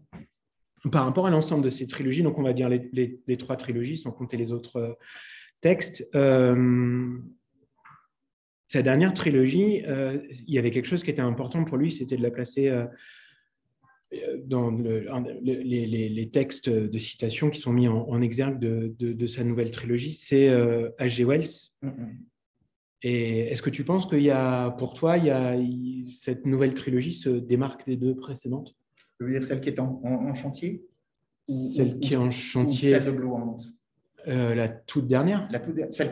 rapport à l'ensemble de ces trilogies, donc on va dire les trois trilogies, sans compter les autres textes. Sa dernière trilogie, il y avait quelque chose qui était important pour lui, c'était de la placer dans les textes de citation qui sont mis en exergue de sa nouvelle trilogie, c'est H.G. Wells. Et est-ce que tu penses qu'il y a, pour toi, cette nouvelle trilogie se démarque des deux précédentes? Je veux dire celle qui est en chantier? Celle qui est en chantier. Ou celle de Blue Hand? La toute dernière? Celle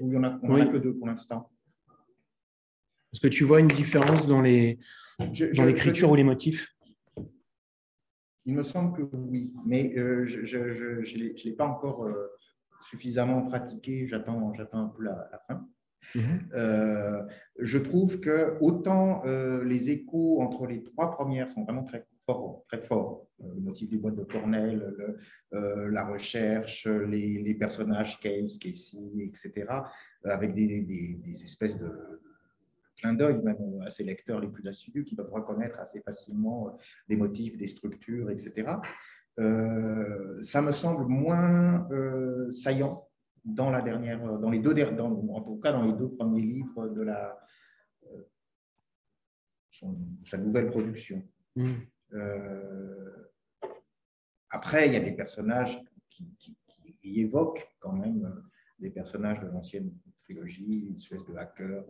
où il n'y en a que deux pour l'instant. Est-ce que tu vois une différence dans l'écriture ou les motifs? Il me semble que oui, mais je ne l'ai pas encore suffisamment pratiqué. J'attends un peu la fin. Je trouve que autant les échos entre les trois premières sont vraiment très forts. Le motif des boîtes de Cornell, la recherche, les personnages Case, Casey, etc., avec des espèces de clin d'œil même à ces lecteurs les plus assidus qui peuvent reconnaître assez facilement des motifs, des structures, etc. Ça me semble moins saillant dans la dernière, en tout cas dans les deux premiers livres de sa nouvelle production. Après, il y a des personnages qui évoquent quand même des personnages de l'ancienne trilogie, une espèce de hacker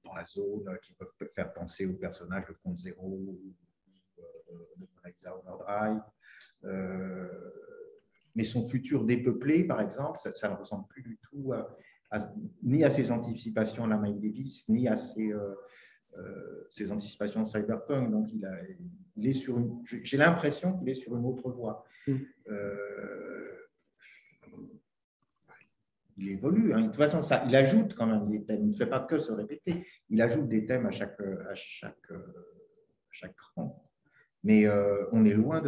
dans la zone qui peuvent faire penser aux personnages de Front Zero, de Mona Overdrive. Mais son futur dépeuplé, par exemple, ça ne ressemble plus du tout ni à ses anticipations à la Miles Davis, ni à ses anticipations de Cyberpunk. Donc, il est sur j'ai l'impression qu'il est sur une autre voie. Il évolue. De toute façon, il ajoute quand même des thèmes. Il ne fait pas que se répéter. Il ajoute des thèmes à chaque rang. Mais on est loin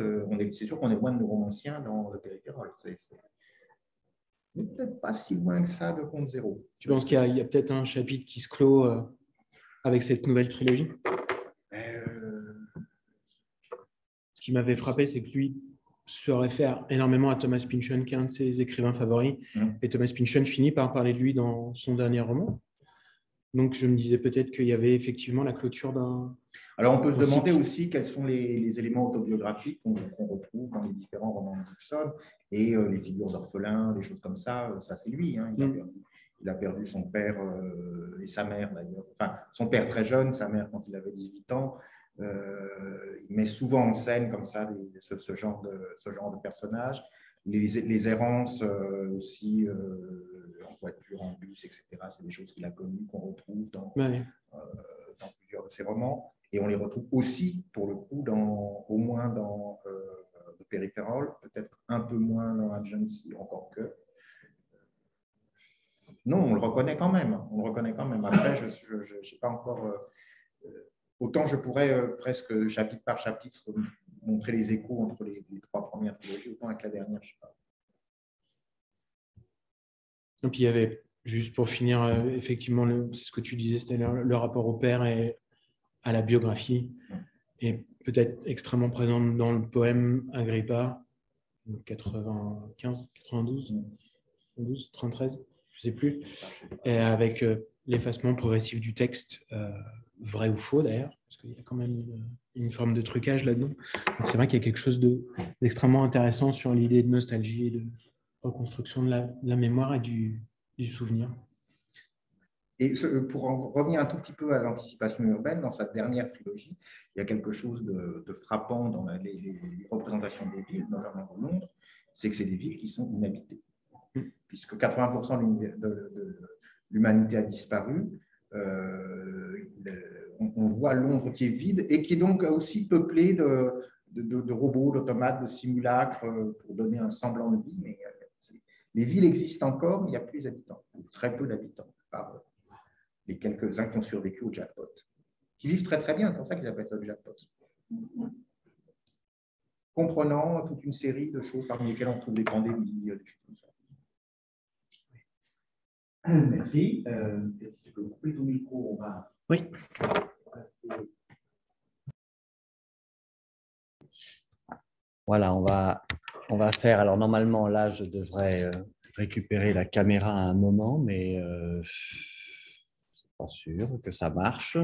c'est sûr qu'on est loin de nos romanciens dans le Périphéral. C'est peut-être pas si loin que ça de Compte Zéro. Tu penses qu'il y a peut-être un chapitre qui se clôt avec cette nouvelle trilogie? ce qui m'avait frappé, c'est que lui se réfère énormément à Thomas Pynchon, qui est un de ses écrivains favoris. Et Thomas Pynchon finit par parler de lui dans son dernier roman. Donc, je me disais peut-être qu'il y avait effectivement la clôture d'un… Alors, on peut se demander aussi quels sont les éléments autobiographiques qu'on retrouve dans les différents romans de Gibson et les figures d'orphelins, des choses comme ça. Ça, c'est lui. Hein. Il a perdu son père et sa mère, d'ailleurs. Enfin, son père très jeune, sa mère quand il avait 18 ans. Il met souvent en scène comme ça ce genre de personnage. Les errances aussi en voiture, en bus, etc. C'est des choses qu'il a connues, qu'on retrouve dans plusieurs de ses romans. Et on les retrouve aussi, pour le coup, au moins dans The Peripheral, peut-être un peu moins dans Agency, encore que. Non, on le reconnaît quand même. Après, je n'ai pas encore… autant je pourrais presque, chapitre par chapitre, montrer les échos entre les 3 premières trilogies, autant avec la dernière, je ne sais pas. Et puis, il y avait, juste pour finir, effectivement, c'est ce que tu disais, c'était le rapport au père et à la biographie, et peut-être extrêmement présent dans le poème Agrippa, 95, 92, 12, 93, je ne sais plus, et avec l'effacement progressif du texte, vrai ou faux d'ailleurs, parce qu'il y a quand même une forme de trucage là-dedans. Donc c'est vrai qu'il y a quelque chose d'extrêmement intéressant sur l'idée de nostalgie et de reconstruction de la mémoire et du souvenir. Et pour en revenir un tout petit peu à l'anticipation urbaine, dans sa dernière trilogie, il y a quelque chose de frappant dans les représentations des villes, notamment de Londres, c'est que c'est des villes qui sont inhabitées. Puisque 80% de l'humanité a disparu, on voit Londres qui est vide et qui est donc aussi peuplée de robots, d'automates, de simulacres pour donner un semblant de vie. Mais les villes existent encore, mais il n'y a plus d'habitants, ou très peu d'habitants, par les quelques-uns qui ont survécu au jackpot, qui vivent très très bien, c'est pour ça qu'ils appellent ça le jackpot. Comprenant toute une série de choses parmi lesquelles on trouve des pandémies, des choses comme ça. Merci. Si tu peux couper ton micro, on va… Oui. Voilà, on va faire… Alors, normalement, là, je devrais récupérer la caméra à un moment, mais pas sûr que ça marche.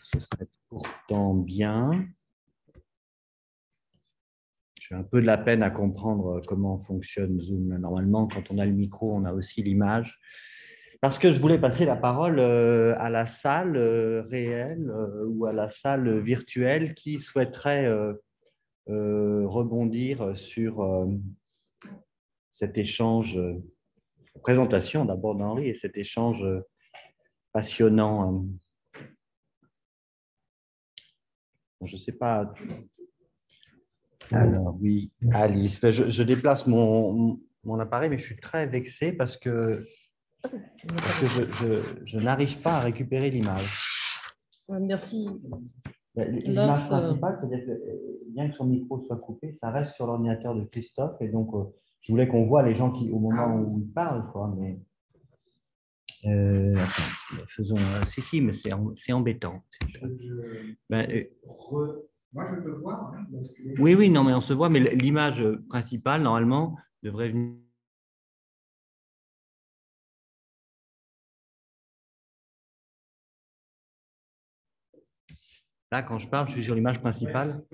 Ce serait pourtant bien. J'ai un peu de la peine à comprendre comment fonctionne Zoom. Normalement, quand on a le micro, on a aussi l'image. Parce que je voulais passer la parole à la salle réelle ou à la salle virtuelle qui souhaiterait rebondir sur cet échange, présentation d'abord d'Henri et cet échange passionnant. Je ne sais pas. Alors oui, Alice, je déplace mon appareil, mais je suis très vexé parce que je n'arrive pas à récupérer l'image. Merci. L'image principale, c'est-à-dire que bien que son micro soit coupé, ça reste sur l'ordinateur de Christophe. Et donc, je voulais qu'on voit les gens qui, au moment où ils parlent, quoi. Mais attends, faisons. Si, mais c'est embêtant. Moi, je peux voir. Hein, oui, non, mais on se voit, mais l'image principale, normalement, devrait venir. Là, quand je parle, je suis sur l'image principale.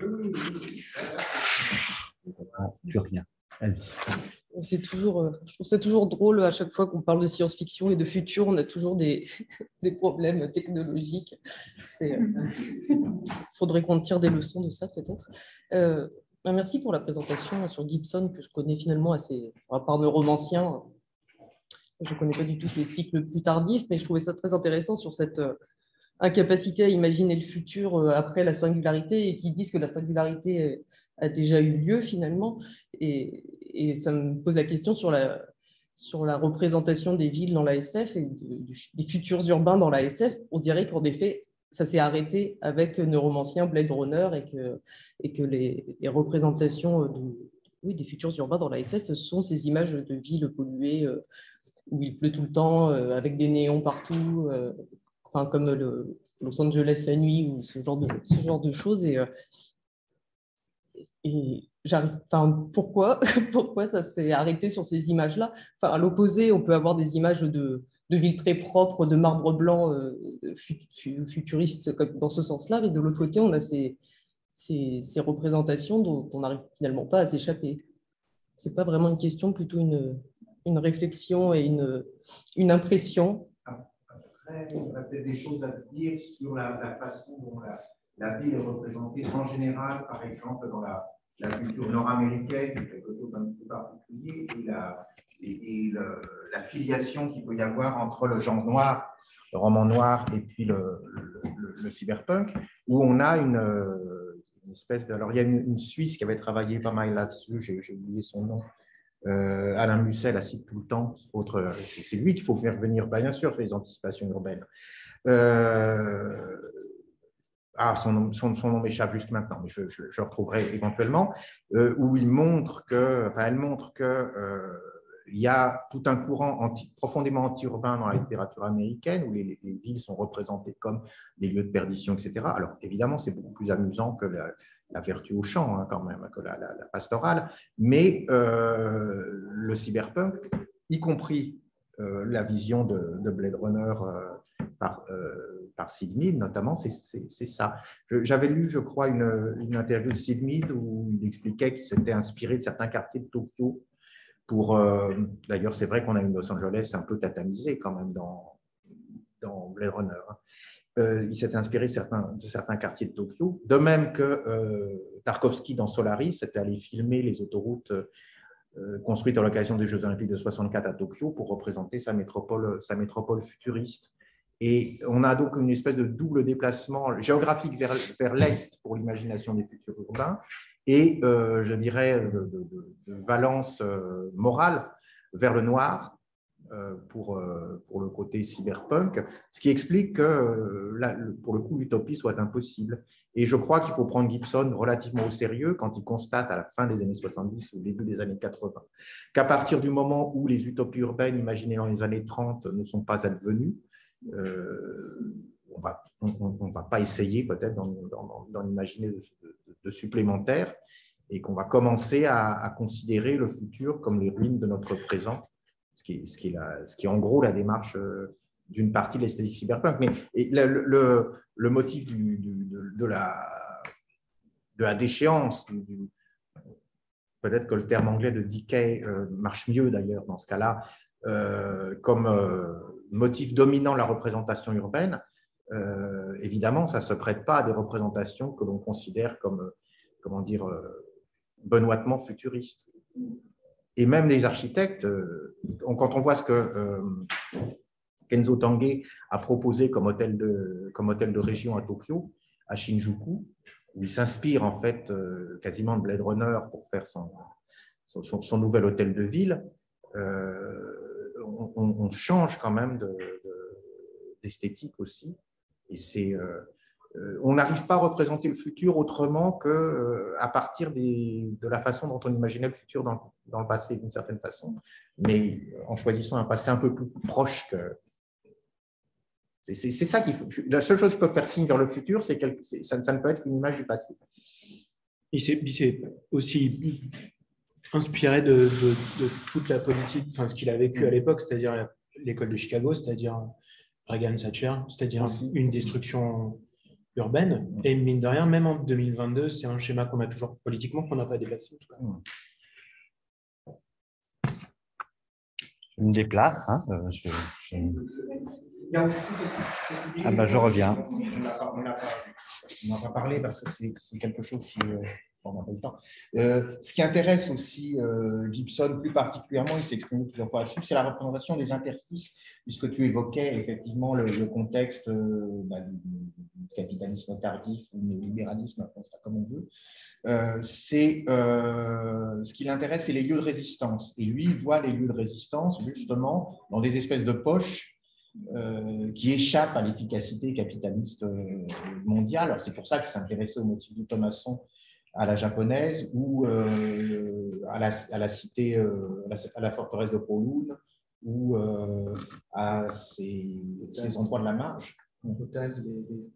Plus rien. Vas-y. C'est toujours, je trouve ça toujours drôle à chaque fois qu'on parle de science-fiction et de futur, on a toujours des problèmes technologiques. Il faudrait qu'on tire des leçons de ça peut-être. Merci pour la présentation sur Gibson que je connais finalement assez, à part mes romanciens. Je ne connais pas du tout ces cycles plus tardifs, mais je trouvais ça très intéressant sur cette incapacité à imaginer le futur après la singularité et qui disent que la singularité a déjà eu lieu finalement. Et ça me pose la question sur la représentation des villes dans la SF et des futurs urbains dans la SF. On dirait qu'en effet, ça s'est arrêté avec Neuromancien, Blade Runner et que les représentations des futurs urbains dans la SF sont ces images de villes polluées où il pleut tout le temps, avec des néons partout, comme Los Angeles la nuit ou ce genre de choses. pourquoi ça s'est arrêté sur ces images-là? Enfin, à l'opposé, on peut avoir des images de villes très propres, de marbre blanc futuristes dans ce sens-là, mais de l'autre côté, on a ces représentations dont on n'arrive finalement pas à s'échapper. Ce n'est pas vraiment une question, plutôt une réflexion et une impression. Après, on a peut-être des choses à dire sur la façon dont la ville est représentée en général, par exemple, dans la culture nord-américaine, quelque chose d'un peu particulier, et la filiation qu'il peut y avoir entre le genre noir, le roman noir, et puis le cyberpunk, où on a une espèce de... Alors, il y a une Suisse qui avait travaillé pas mal là-dessus, j'ai oublié son nom, Alain Musset la cite tout le temps, c'est lui qu'il faut faire venir, bien sûr, les anticipations urbaines. Son nom m'échappe juste maintenant, mais je le retrouverai éventuellement, où elle montre que il y a tout un courant profondément anti-urbain dans la littérature américaine, où les villes sont représentées comme des lieux de perdition, etc. Alors, évidemment, c'est beaucoup plus amusant que la vertu au champ, quand même, que la pastorale, mais le cyberpunk, y compris la vision de Blade Runner par Sid Mead, notamment, c'est ça. J'avais lu, je crois, une interview de Sid Mead où il expliquait qu'il s'était inspiré de certains quartiers de Tokyo d'ailleurs, c'est vrai qu'on a une Los Angeles un peu tatanisée quand même dans Blade Runner. Il s'est inspiré de certains quartiers de Tokyo, de même que Tarkovsky dans Solaris s'était allé filmer les autoroutes construites à l'occasion des Jeux Olympiques de 64 à Tokyo pour représenter sa métropole futuriste. Et on a donc une espèce de double déplacement géographique vers l'Est pour l'imagination des futurs urbains, et je dirais de valence morale vers le noir pour le côté cyberpunk, ce qui explique que pour le coup l'utopie soit impossible. Et je crois qu'il faut prendre Gibson relativement au sérieux quand il constate à la fin des années 70 ou au début des années 80 qu'à partir du moment où les utopies urbaines imaginées dans les années 30 ne sont pas advenues, on va pas essayer peut-être d'en imaginer de supplémentaires, et qu'on va commencer à considérer le futur comme les ruines de notre présent, ce qui est en gros la démarche d'une partie de l'esthétique cyberpunk. Mais le motif de la déchéance, peut-être que le terme anglais de decay marche mieux d'ailleurs dans ce cas-là, comme motif dominant la représentation urbaine, évidemment, ça ne se prête pas à des représentations que l'on considère comme, comment dire, benoîtement futuristes. Et même les architectes, quand on voit ce que Kenzo Tange a proposé comme hôtel de région à Tokyo, à Shinjuku, où il s'inspire en fait quasiment de Blade Runner pour faire son nouvel hôtel de ville, on change quand même d'esthétique aussi. Et on n'arrive pas à représenter le futur autrement qu'à partir de la façon dont on imaginait le futur dans le passé, d'une certaine façon, mais en choisissant un passé un peu plus proche que... C'est ça qu'il faut. La seule chose qui peut faire signe vers le futur, c'est que ça ne peut être qu'une image du passé. Il s'est aussi inspiré de toute la politique, enfin, ce qu'il a vécu à l'époque, c'est-à-dire l'école de Chicago, c'est-à-dire Reagan-Thatcher, c'est-à-dire une destruction urbaine. Et mine de rien, même en 2022, c'est un schéma qu'on a toujours politiquement, qu'on n'a pas dépassé. En tout cas. Je me déplace. Hein, je reviens. On n'a pas parlé parce que c'est quelque chose qui... on n'a pas le temps. Ce qui intéresse aussi Gibson plus particulièrement, il s'est exprimé plusieurs fois là-dessus, c'est la représentation des interstices, puisque tu évoquais effectivement le contexte du capitalisme tardif ou néolibéralisme, appelons ça comme on veut. Ce qui l'intéresse, c'est les lieux de résistance. Et lui, il voit les lieux de résistance justement dans des espèces de poches qui échappent à l'efficacité capitaliste mondiale. C'est pour ça qu'il s'intéressait au motif du Thomasson à la japonaise ou à la cité, à la forteresse de Kowloon ou à ces endroits de la marge.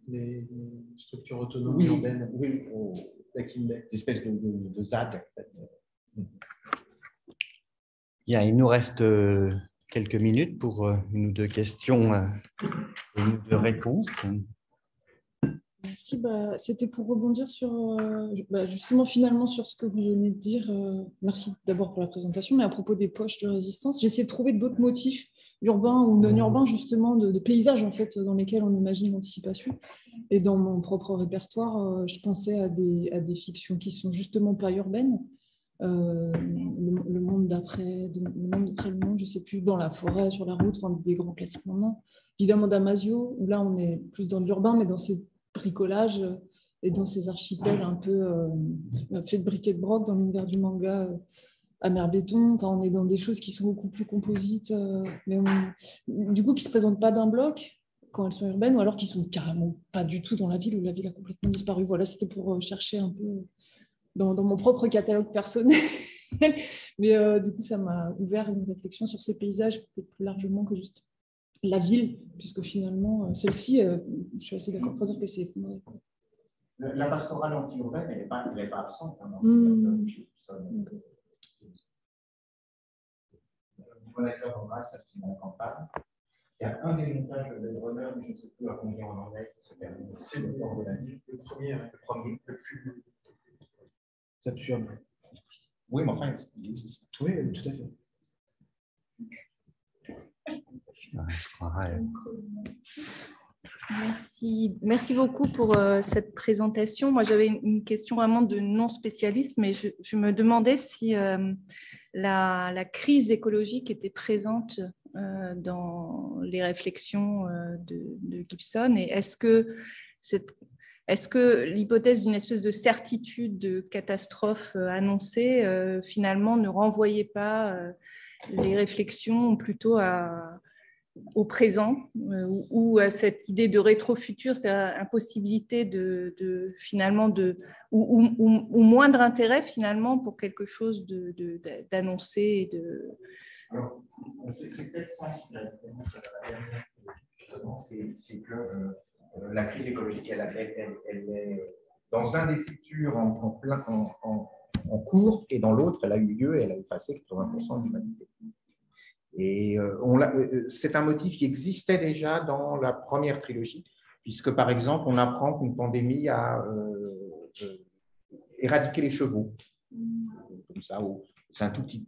Les structures autonomes urbaines. Oui, des espèces de ZAD. En fait. Bien, il nous reste quelques minutes pour une ou deux questions et une ou deux réponses. Merci. C'était pour rebondir sur, justement, finalement, sur ce que vous venez de dire. Merci d'abord pour la présentation, mais à propos des poches de résistance, j'essaie de trouver d'autres motifs urbains ou non urbains, justement, de paysages, en fait, dans lesquels on imagine l'anticipation. Et dans mon propre répertoire, je pensais à des fictions qui sont justement pas urbaines. Le monde d'après le monde, je ne sais plus, dans la forêt, sur la route, enfin, des grands classiques maintenant. Évidemment, Damasio, où là, on est plus dans l'urbain, mais dans ces bricolages et dans ces archipels un peu fait de briquet de broc dans l'univers du manga à mer béton. Enfin, on est dans des choses qui sont beaucoup plus composites, mais du coup, qui ne se présentent pas d'un bloc quand elles sont urbaines, ou alors qui sont carrément pas du tout dans la ville, où la ville a complètement disparu. Voilà, c'était pour chercher un peu dans mon propre catalogue personnel. Mais du coup, ça m'a ouvert une réflexion sur ces paysages, peut-être plus largement que juste la ville, puisque finalement, celle-ci, je suis assez d'accord pour dire que c'est effondré. La pastorale anti-urbaine, elle n'est pas absente. Hein, chez Gibson. Mon acteur rural, ça se filme en campagne. Il y a un des montages de Blade Runner, mais je ne sais plus à combien on en est, qui se termine. C'est le nord de la ville. Le premier, le plus absurde. Oui, mais enfin, il existe. Oui, tout à fait. Merci beaucoup pour cette présentation. Moi, j'avais une question vraiment de non-spécialiste, mais je me demandais si la crise écologique était présente dans les réflexions de Gibson, et est-ce que l'hypothèse d'une espèce de certitude de catastrophe annoncée, finalement, ne renvoyait pas les réflexions plutôt au présent, ou à cette idée de rétro-futur, c'est-à-dire impossibilité ou moindre intérêt finalement pour quelque chose d'annoncé et de... Alors, c'est peut-être ça qui la différence à la dernière, c'est que la crise écologique, elle est dans un des futurs en cours, et dans l'autre, elle a eu lieu et elle a effacé 80% de l'humanité. Et c'est un motif qui existait déjà dans la première trilogie, puisque par exemple, on apprend qu'une pandémie a éradiqué les chevaux. Comme ça, c'est un tout petit,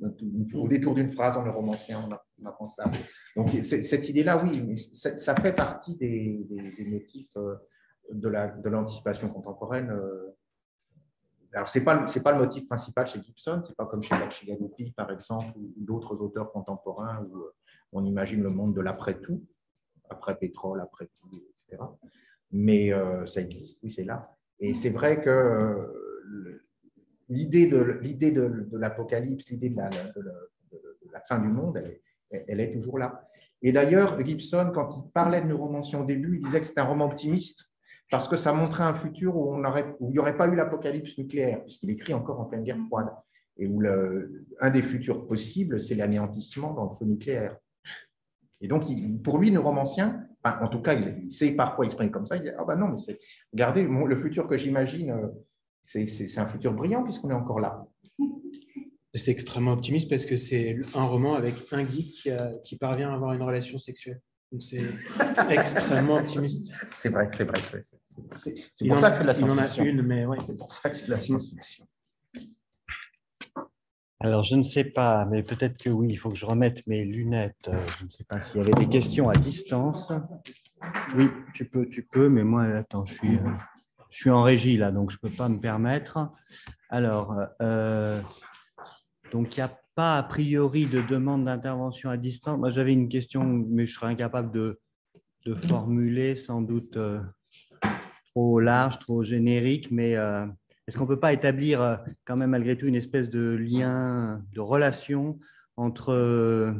au détour d'une phrase dans le romancien, on apprend ça. Donc cette idée-là, oui, mais ça fait partie des motifs de l'anticipation contemporaine. Alors, ce n'est pas le motif principal chez Gibson, ce n'est pas comme chez Bakshiganupi, par exemple, ou d'autres auteurs contemporains où on imagine le monde de l'après-tout, après pétrole, après tout, etc. Mais ça existe, oui, c'est là. Et c'est vrai que l'idée de l'apocalypse, l'idée de la fin du monde, elle est toujours là. Et d'ailleurs, Gibson, quand il parlait de Neuromancie au début, il disait que c'était un roman optimiste, parce que ça montrait un futur où il n'y aurait pas eu l'apocalypse nucléaire, puisqu'il écrit encore en pleine guerre froide, et où un des futurs possibles, c'est l'anéantissement dans le feu nucléaire. Et donc, pour lui, neuromancien, en tout cas, il sait parfois exprimer comme ça, il dit « Ah ben non, mais regardez, le futur que j'imagine, c'est un futur brillant puisqu'on est encore là. » C'est extrêmement optimiste parce que c'est un roman avec un geek qui parvient à avoir une relation sexuelle. Donc, c'est extrêmement optimiste. C'est vrai. C'est pour ça que c'est de la science-fiction. Il en a une, mais ouais. C'est pour ça que c'est de la science-fiction. Alors, je ne sais pas, mais peut-être que oui, il faut que je remette mes lunettes. Je ne sais pas s'il y avait des questions à distance. Oui, tu peux, mais moi, attends, je suis en régie, là, donc je ne peux pas me permettre. Alors, donc, il n'y a pas a priori de demande d'intervention à distance. Moi, j'avais une question, mais je serais incapable de formuler, sans doute trop large, trop générique, mais est-ce qu'on ne peut pas établir quand même malgré tout une espèce de lien, de relation entre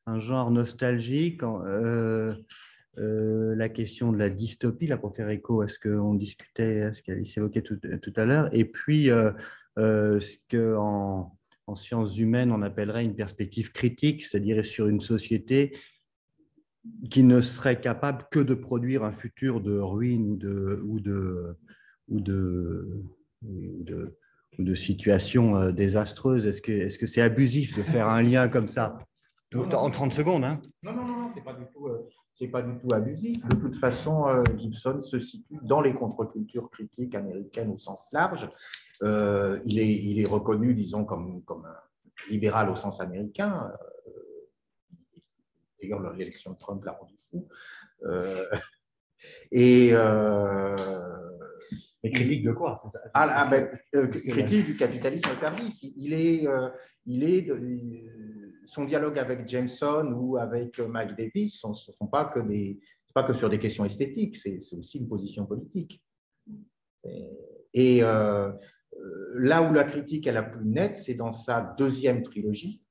un genre nostalgique, la question de la dystopie, là pour faire écho à ce qu'on discutait, à ce qu'Alice évoquait tout à l'heure, et puis ce qu'en sciences humaines on appellerait une perspective critique, c'est-à-dire sur une société qui ne serait capable que de produire un futur de ruine ou de ou de situations désastreuses. Est-ce que c'est abusif de faire un lien comme ça en 30 secondes, hein? Non, c'est pas du tout abusif. De toute façon, Gibson se situe dans les contre-cultures critiques américaines au sens large. Il est reconnu, disons, comme un libéral au sens américain. D'ailleurs, l'élection de Trump l'a rendu fou. Mais critique de quoi? Critique du capitalisme tardif. Son dialogue avec Jameson ou avec Mike Davis ne sont pas que sur des questions esthétiques, c'est aussi une position politique. Et là où la critique est la plus nette, c'est dans sa deuxième trilogie,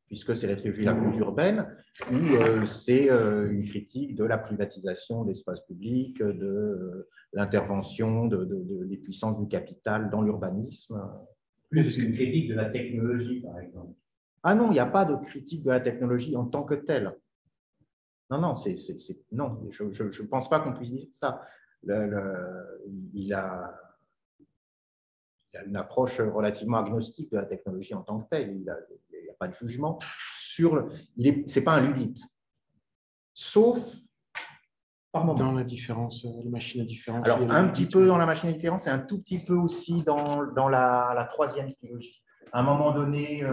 puisque c'est la trilogie la plus urbaine, où c'est une critique de la privatisation de l'espace public, de l'intervention des puissances du capital dans l'urbanisme. Plus qu'une critique de la technologie, par exemple. Ah non, il n'y a pas de critique de la technologie en tant que telle. Non, non, non, je ne pense pas qu'on puisse dire ça. Il a une approche relativement agnostique de la technologie en tant que telle. Il n'y a pas de jugement sur c'est pas un luddite. Sauf par moment. Dans la différence, la machine à différence. Alors, un petit peu dans la machine à différence et un tout petit peu aussi dans la troisième trilogie. À un moment donné,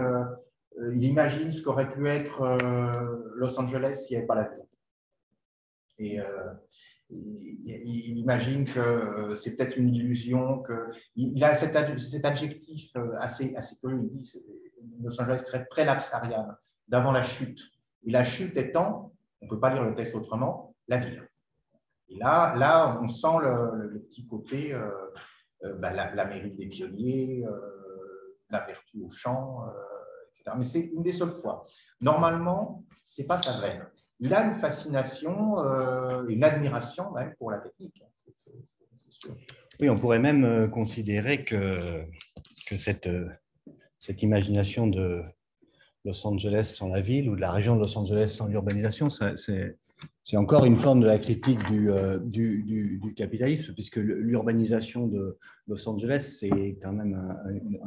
il imagine ce qu'aurait pu être Los Angeles s'il n'y avait pas la ville. Et il imagine que c'est peut-être une illusion, il a cet adjectif assez curieux, il dit Los Angeles serait pré-Lapsarian, d'avant la chute. Et la chute étant, on ne peut pas lire le texte autrement, la ville. Et là on sent le petit côté, la mairie des pionniers, la vertu au champ, etc. Mais c'est une des seules fois. Normalement, ce n'est pas sa veine. Il a une fascination, une admiration même pour la technique, c'est sûr. Oui, on pourrait même considérer que cette imagination de Los Angeles sans la ville ou de la région de Los Angeles sans l'urbanisation, c'est encore une forme de la critique du capitalisme, puisque l'urbanisation de Los Angeles, c'est quand même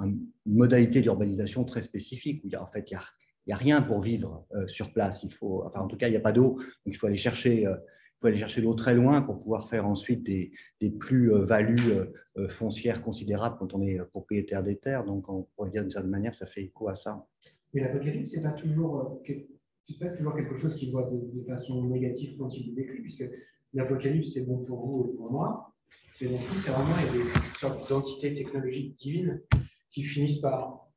une modalité d'urbanisation très spécifique, où en fait, il n'y a rien pour vivre sur place. En tout cas, il n'y a pas d'eau, donc il faut aller chercher l'eau très loin pour pouvoir faire ensuite des plus-values foncières considérables quand on est propriétaire des terres. Donc, on pourrait dire d'une certaine manière, ça fait écho à ça. Mais l'apocalypse, ce n'est pas toujours quelque chose qui voit de façon négative quand il est décrit, puisque l'apocalypse, c'est bon pour vous et pour moi. Mais dans tout, c'est vraiment il y a des sortes d'entités technologiques divines qui finissent par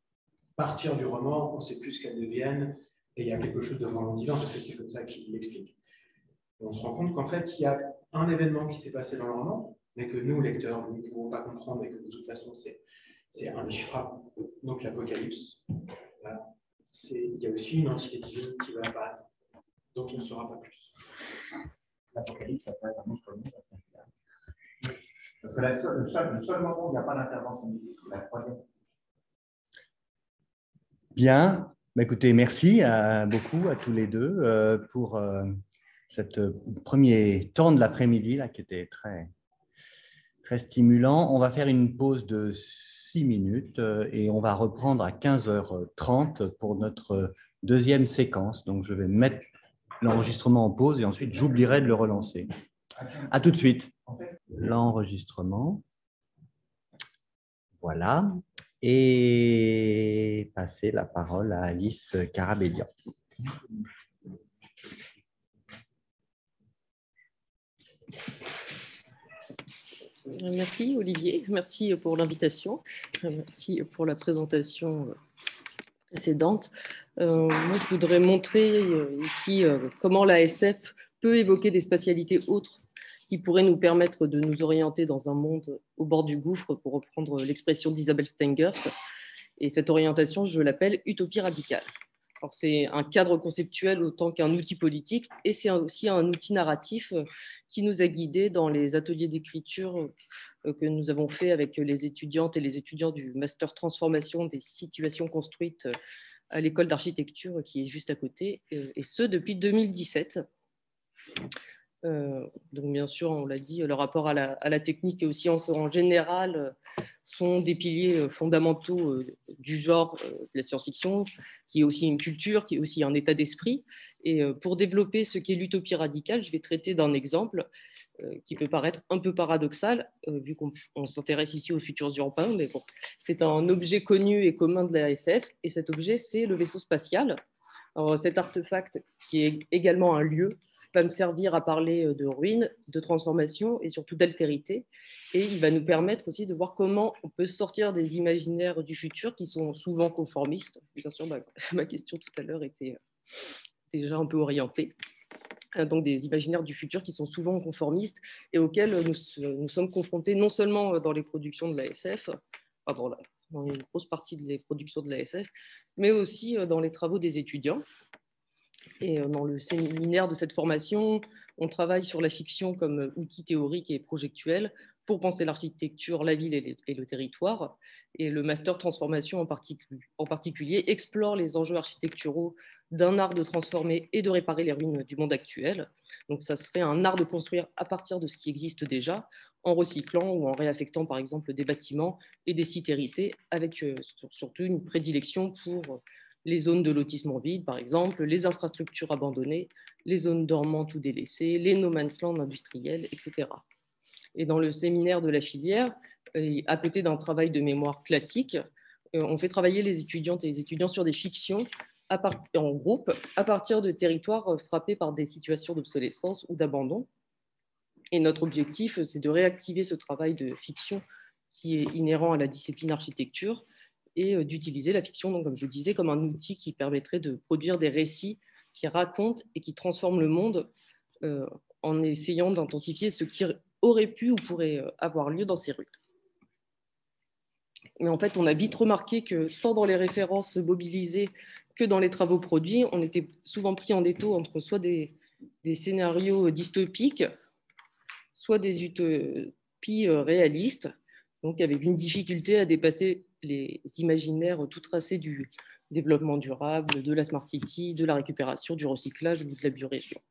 partir du roman, on ne sait plus ce qu'elles deviennent, et il y a quelque chose de vraiment divin, en fait, c'est comme ça qu'il l'explique. On se rend compte qu'en fait, il y a un événement qui s'est passé dans le roman, mais que nous, lecteurs, nous ne pouvons pas comprendre, et que de toute façon, c'est indéchiffrable. Donc l'apocalypse, voilà. Il y a aussi une entité divine qui va apparaître, dont on ne saura pas plus. L'apocalypse, ça peut être un autre monde. Parce que le seul moment où il n'y a pas d'intervention divine, c'est la troisième. Bien, écoutez, merci beaucoup à tous les deux pour cette premier temps de l'après-midi qui était très, très stimulant. On va faire une pause de 6 minutes et on va reprendre à 15h30 pour notre deuxième séquence. Donc, je vais mettre l'enregistrement en pause et ensuite, j'oublierai de le relancer. À tout de suite. L'enregistrement. Voilà. Et passer la parole à Alice Carabellian. Merci Olivier, merci pour l'invitation, merci pour la présentation précédente. Moi, je voudrais montrer ici comment la SF peut évoquer des spatialités autres qui pourraient nous permettre de nous orienter dans un monde au bord du gouffre, pour reprendre l'expression d'Isabelle Stengers. Et cette orientation, je l'appelle utopie radicale. Alors, c'est un cadre conceptuel autant qu'un outil politique, et c'est aussi un outil narratif qui nous a guidés dans les ateliers d'écriture que nous avons fait avec les étudiantes et les étudiants du Master Transformation des situations construites à l'école d'architecture qui est juste à côté, et ce depuis 2017. Donc, bien sûr, on l'a dit, le rapport à la technique et aux sciences en général sont des piliers fondamentaux du genre de la science-fiction, qui est aussi une culture, qui est aussi un état d'esprit. Et pour développer ce qu'est l'utopie radicale, je vais traiter d'un exemple qui peut paraître un peu paradoxal, vu qu'on s'intéresse ici aux futurs urbains, mais bon, c'est un objet connu et commun de la SF, et cet objet, c'est le vaisseau spatial. Alors, cet artefact, qui est également un lieu, va me servir à parler de ruines, de transformation et surtout d'altérité. Et il va nous permettre aussi de voir comment on peut sortir des imaginaires du futur qui sont souvent conformistes. Bien sûr, ma question tout à l'heure était déjà un peu orientée. Donc des imaginaires du futur qui sont souvent conformistes et auxquels nous sommes confrontés non seulement dans les productions de la SF, dans une grosse partie des productions de la SF, mais aussi dans les travaux des étudiants. Et dans le séminaire de cette formation, on travaille sur la fiction comme outil théorique et projectuel pour penser l'architecture, la ville et le territoire. Et le master transformation en particulier explore les enjeux architecturaux d'un art de transformer et de réparer les ruines du monde actuel. Donc ça serait un art de construire à partir de ce qui existe déjà, en recyclant ou en réaffectant par exemple des bâtiments et des sites hérités, avec surtout une prédilection pour les zones de lotissement vide, par exemple, les infrastructures abandonnées, les zones dormantes ou délaissées, les no man's land industriels, etc. Et dans le séminaire de la filière, à côté d'un travail de mémoire classique, on fait travailler les étudiantes et les étudiants sur des fictions en groupe à partir de territoires frappés par des situations d'obsolescence ou d'abandon. Et notre objectif, c'est de réactiver ce travail de fiction qui est inhérent à la discipline architecture et d'utiliser la fiction, donc, comme je disais, comme un outil qui permettrait de produire des récits qui racontent et qui transforment le monde en essayant d'intensifier ce qui aurait pu ou pourrait avoir lieu dans ces rues. Mais en fait, on a vite remarqué que tant dans les références mobilisées que dans les travaux produits, on était souvent pris en étau entre soit des scénarios dystopiques, soit des utopies réalistes, donc avec une difficulté à dépasser les imaginaires tout tracés du développement durable, de la smart city, de la récupération, du recyclage ou de la biorégion.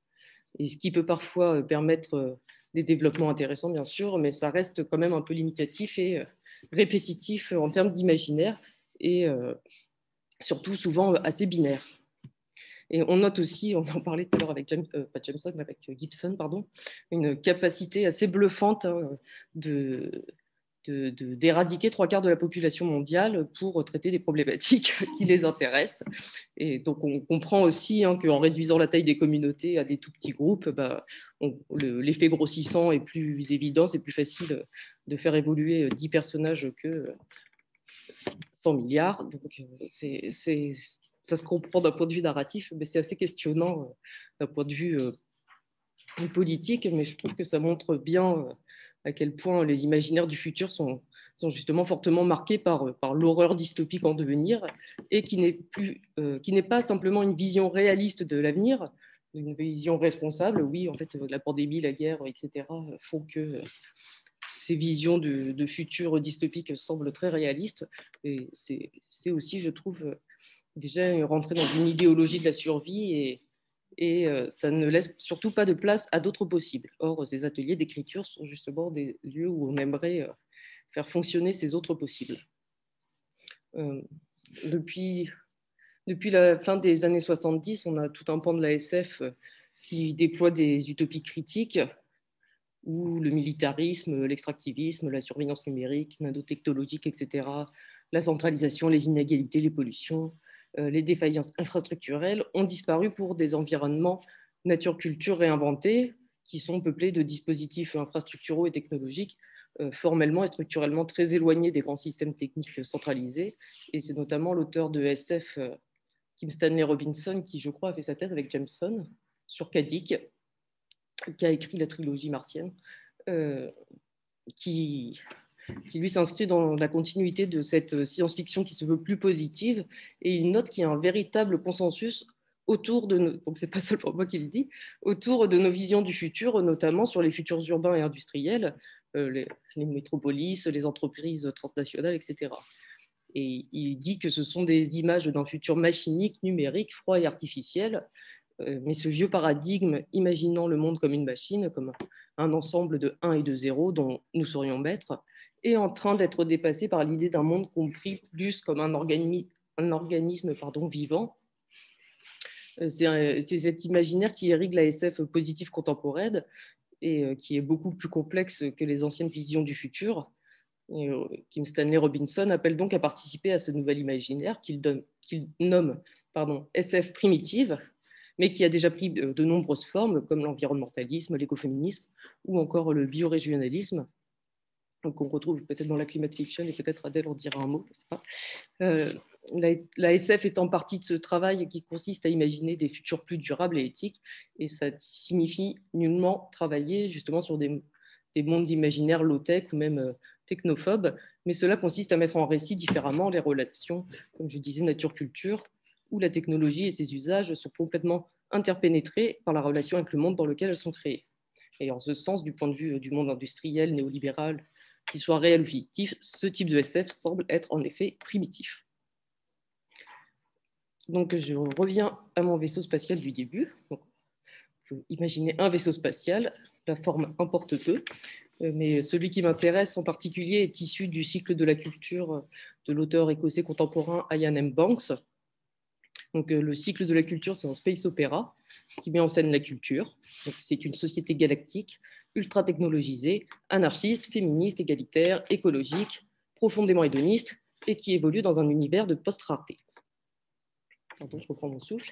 Et ce qui peut parfois permettre des développements intéressants, bien sûr, mais ça reste quand même un peu limitatif et répétitif en termes d'imaginaire et surtout souvent assez binaire. Et on note aussi, on en parlait tout à l'heure avec Gibson, une capacité assez bluffante d'éradiquer 3/4 de la population mondiale pour traiter des problématiques qui les intéressent. Et donc, on comprend aussi qu'en réduisant la taille des communautés à des tout petits groupes, l'effet grossissant est plus évident, c'est plus facile de faire évoluer 10 personnages que 100 milliards. Donc, ça se comprend d'un point de vue narratif, mais c'est assez questionnant d'un point de vue politique, mais je trouve que ça montre bien à quel point les imaginaires du futur sont justement fortement marqués par l'horreur dystopique en devenir et qui n'est pas simplement une vision réaliste de l'avenir, une vision responsable. Oui, en fait, la pandémie, la guerre, etc. font que ces visions de futur dystopique semblent très réalistes. Et c'est aussi, je trouve, déjà rentrer dans une idéologie de la survie et ça ne laisse surtout pas de place à d'autres possibles. Or, ces ateliers d'écriture sont justement des lieux où on aimerait faire fonctionner ces autres possibles. Depuis la fin des années 70, on a tout un pan de la SF qui déploie des utopies critiques où le militarisme, l'extractivisme, la surveillance numérique, nanotechnologique, etc., la centralisation, les inégalités, les pollutions, les défaillances infrastructurelles ont disparu pour des environnements nature-culture réinventés qui sont peuplés de dispositifs infrastructuraux et technologiques formellement et structurellement très éloignés des grands systèmes techniques centralisés. Et c'est notamment l'auteur de SF, Kim Stanley Robinson, qui, je crois, a fait sa thèse avec Jameson sur Kadik, qui a écrit la trilogie martienne, qui lui s'inscrit dans la continuité de cette science-fiction qui se veut plus positive, et il note qu'il y a un véritable consensus autour de nos, donc c'est pas seulement moi qui le dis, autour de nos visions du futur, notamment sur les futurs urbains et industriels, les métropolis, les entreprises transnationales, etc. Et il dit que ce sont des images d'un futur machinique, numérique, froid et artificiel, Mais ce vieux paradigme, imaginant le monde comme une machine, comme un ensemble de 1 et de 0 dont nous serions maîtres, est en train d'être dépassé par l'idée d'un monde compris plus comme un organisme vivant. C'est cet imaginaire qui irrigue la SF positive contemporaine et qui est beaucoup plus complexe que les anciennes visions du futur. Kim Stanley Robinson appelle donc à participer à ce nouvel imaginaire qu'il nomme SF primitive, mais qui a déjà pris de nombreuses formes, comme l'environnementalisme, l'écoféminisme ou encore le biorégionalisme, qu'on retrouve peut-être dans la climate fiction, et peut-être Adèle en dira un mot, je sais pas. La SF est en partie de ce travail qui consiste à imaginer des futurs plus durables et éthiques, et ça signifie nullement travailler justement sur des mondes imaginaires low-tech ou même technophobes, mais cela consiste à mettre en récit différemment les relations, comme je disais, nature-culture, où la technologie et ses usages sont complètement interpénétrés par la relation avec le monde dans lequel elles sont créées. Et en ce sens, du point de vue du monde industriel, néolibéral, qu'il soit réel ou fictif, ce type de SF semble être en effet primitif. Donc je reviens à mon vaisseau spatial du début. Donc, imaginez un vaisseau spatial, la forme importe peu, mais celui qui m'intéresse en particulier est issu du cycle de la culture de l'auteur écossais contemporain Iain M. Banks. Donc, le cycle de la culture, c'est un space opéra qui met en scène la culture. C'est une société galactique, ultra technologisée, anarchiste, féministe, égalitaire, écologique, profondément hédoniste et qui évolue dans un univers de post-rareté. Pardon, je reprends mon souffle.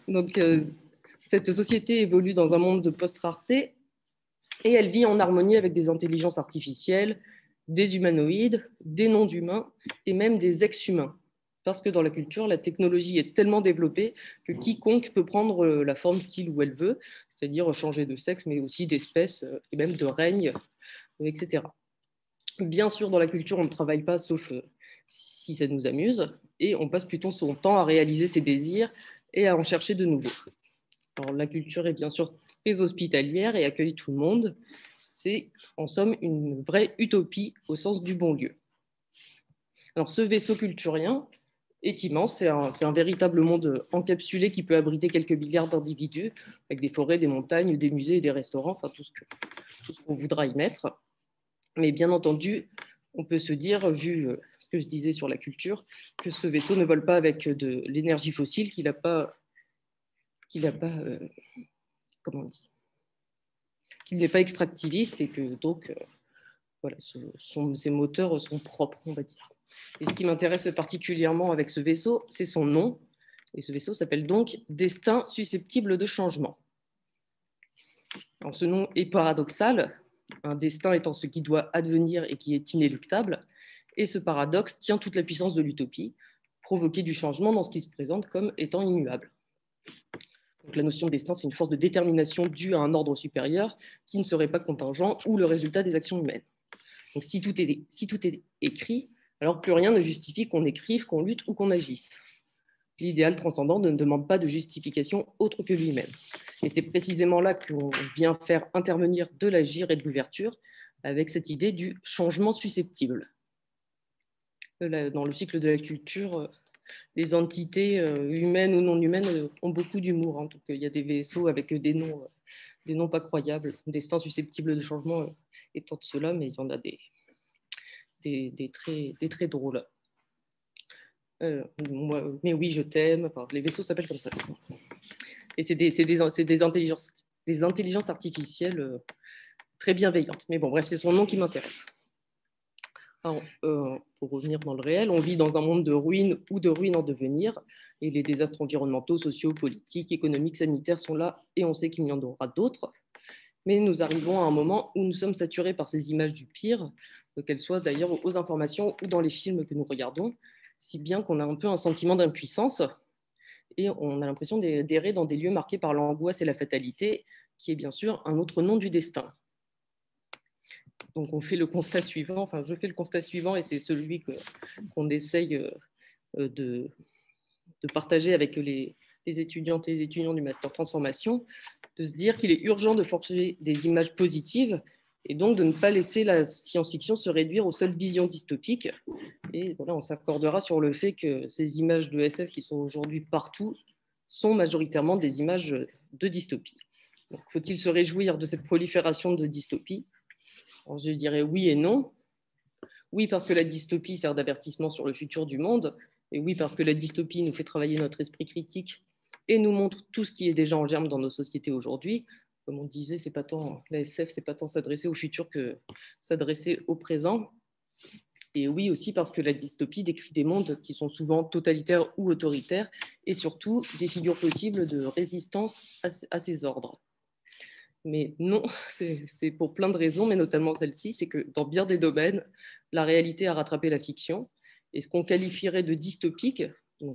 Donc, cette société évolue dans un monde de post-rareté et elle vit en harmonie avec des intelligences artificielles, des humanoïdes, des non-humains et même des ex-humains. Parce que dans la culture, la technologie est tellement développée que quiconque peut prendre la forme qu'il ou elle veut, c'est-à-dire changer de sexe, mais aussi d'espèce et même de règne, etc. Bien sûr, dans la culture, on ne travaille pas sauf si ça nous amuse, et on passe plutôt son temps à réaliser ses désirs et à en chercher de nouveaux. Alors, la culture est bien sûr très hospitalière et accueille tout le monde. C'est en somme une vraie utopie au sens du bon lieu. Alors, ce vaisseau culturien est immense, c'est un véritable monde encapsulé qui peut abriter quelques milliards d'individus, avec des forêts, des montagnes, des musées et des restaurants, enfin tout ce qu'on voudra y mettre. Mais bien entendu, on peut se dire, vu ce que je disais sur la culture, que ce vaisseau ne vole pas avec de l'énergie fossile, qu'il n'est pas extractiviste et que donc voilà, ses moteurs sont propres, on va dire. Et ce qui m'intéresse particulièrement avec ce vaisseau, c'est son nom. Et ce vaisseau s'appelle donc Destin susceptible de changement. Alors, ce nom est paradoxal, un destin étant ce qui doit advenir et qui est inéluctable. Et ce paradoxe tient toute la puissance de l'utopie, provoquer du changement dans ce qui se présente comme étant immuable. Donc, la notion de destin, c'est une force de détermination due à un ordre supérieur qui ne serait pas contingent ou le résultat des actions humaines. Donc, si tout est écrit, alors plus rien ne justifie qu'on écrive, qu'on lutte ou qu'on agisse. L'idéal transcendant ne demande pas de justification autre que lui-même. Et c'est précisément là qu'on vient faire intervenir de l'agir et de l'ouverture avec cette idée du changement susceptible. Dans le cycle de la culture, les entités humaines ou non humaines ont beaucoup d'humour. Donc, il y a des vaisseaux avec des noms pas croyables, destin susceptible de changement étant de cela, mais il y en a des très drôles. Mais oui, je t'aime. Enfin, les vaisseaux s'appellent comme ça. Et c'est des intelligences artificielles très bienveillantes. Mais bon, bref, c'est son nom qui m'intéresse. Alors, pour revenir dans le réel, on vit dans un monde de ruines ou de ruines en devenir. Et les désastres environnementaux, sociaux, politiques, économiques, sanitaires sont là. Et on sait qu'il y en aura d'autres. Mais nous arrivons à un moment où nous sommes saturés par ces images du pire, qu'elles soient d'ailleurs aux informations ou dans les films que nous regardons, si bien qu'on a un peu un sentiment d'impuissance et on a l'impression d'errer dans des lieux marqués par l'angoisse et la fatalité, qui est bien sûr un autre nom du destin. Donc on fait le constat suivant, enfin je fais le constat suivant et c'est celui qu'on essaye de partager avec les étudiantes et les étudiants du Master Transformation, de se dire qu'il est urgent de forger des images positives et donc de ne pas laisser la science-fiction se réduire aux seules visions dystopiques, Et voilà, on s'accordera sur le fait que ces images de SF qui sont aujourd'hui partout sont majoritairement des images de dystopie. Faut-il se réjouir de cette prolifération de dystopie? Alors, je dirais oui et non. Oui, parce que la dystopie sert d'avertissement sur le futur du monde. Et oui, parce que la dystopie nous fait travailler notre esprit critique et nous montre tout ce qui est déjà en germe dans nos sociétés aujourd'hui. Comme on disait, c'est pas tant, la SF, c'est pas tant s'adresser au futur que s'adresser au présent. Et oui aussi parce que la dystopie décrit des mondes qui sont souvent totalitaires ou autoritaires et surtout des figures possibles de résistance à ces ordres. Mais non, c'est pour plein de raisons, mais notamment celle-ci, c'est que dans bien des domaines, la réalité a rattrapé la fiction. Et ce qu'on qualifierait de dystopique,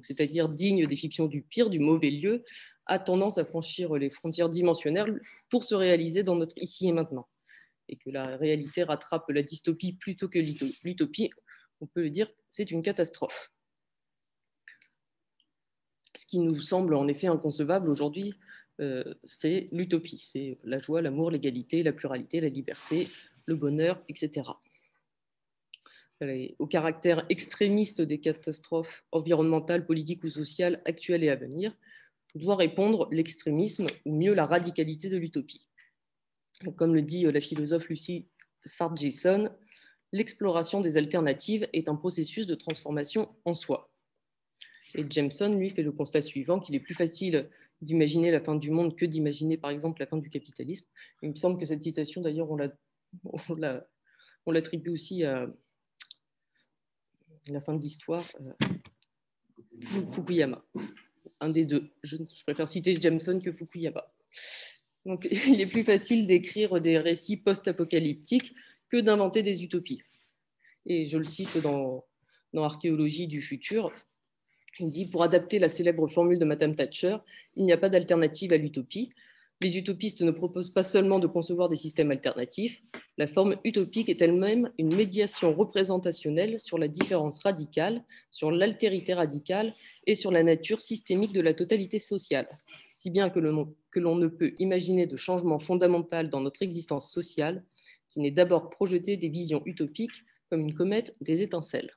c'est-à-dire digne des fictions du pire, du mauvais lieu, a tendance à franchir les frontières dimensionnelles pour se réaliser dans notre ici et maintenant. Et que la réalité rattrape la dystopie plutôt que l'utopie, on peut le dire, c'est une catastrophe. Ce qui nous semble en effet inconcevable aujourd'hui, c'est l'utopie, c'est la joie, l'amour, l'égalité, la pluralité, la liberté, le bonheur, etc. Au caractère extrémiste des catastrophes environnementales, politiques ou sociales actuelles et à venir, doit répondre l'extrémisme, ou mieux la radicalité de l'utopie. Comme le dit la philosophe Lucy Sargeson, l'exploration des alternatives est un processus de transformation en soi. Et Jameson, lui, fait le constat suivant, qu'il est plus facile d'imaginer la fin du monde que d'imaginer, par exemple, la fin du capitalisme. Il me semble que cette citation, d'ailleurs, on l'attribue aussi à la fin de l'histoire, Fukuyama. Un des deux. Je préfère citer Jameson que Fukuyama. Donc, il est plus facile d'écrire des récits post-apocalyptiques que d'inventer des utopies. Et je le cite dans Archéologie du futur, il dit « Pour adapter la célèbre formule de Madame Thatcher, il n'y a pas d'alternative à l'utopie. Les utopistes ne proposent pas seulement de concevoir des systèmes alternatifs. La forme utopique est elle-même une médiation représentationnelle sur la différence radicale, sur l'altérité radicale et sur la nature systémique de la totalité sociale, si bien que l'on ne peut imaginer de changement fondamental dans notre existence sociale qui n'est d'abord projeté des visions utopiques comme une comète des étincelles. »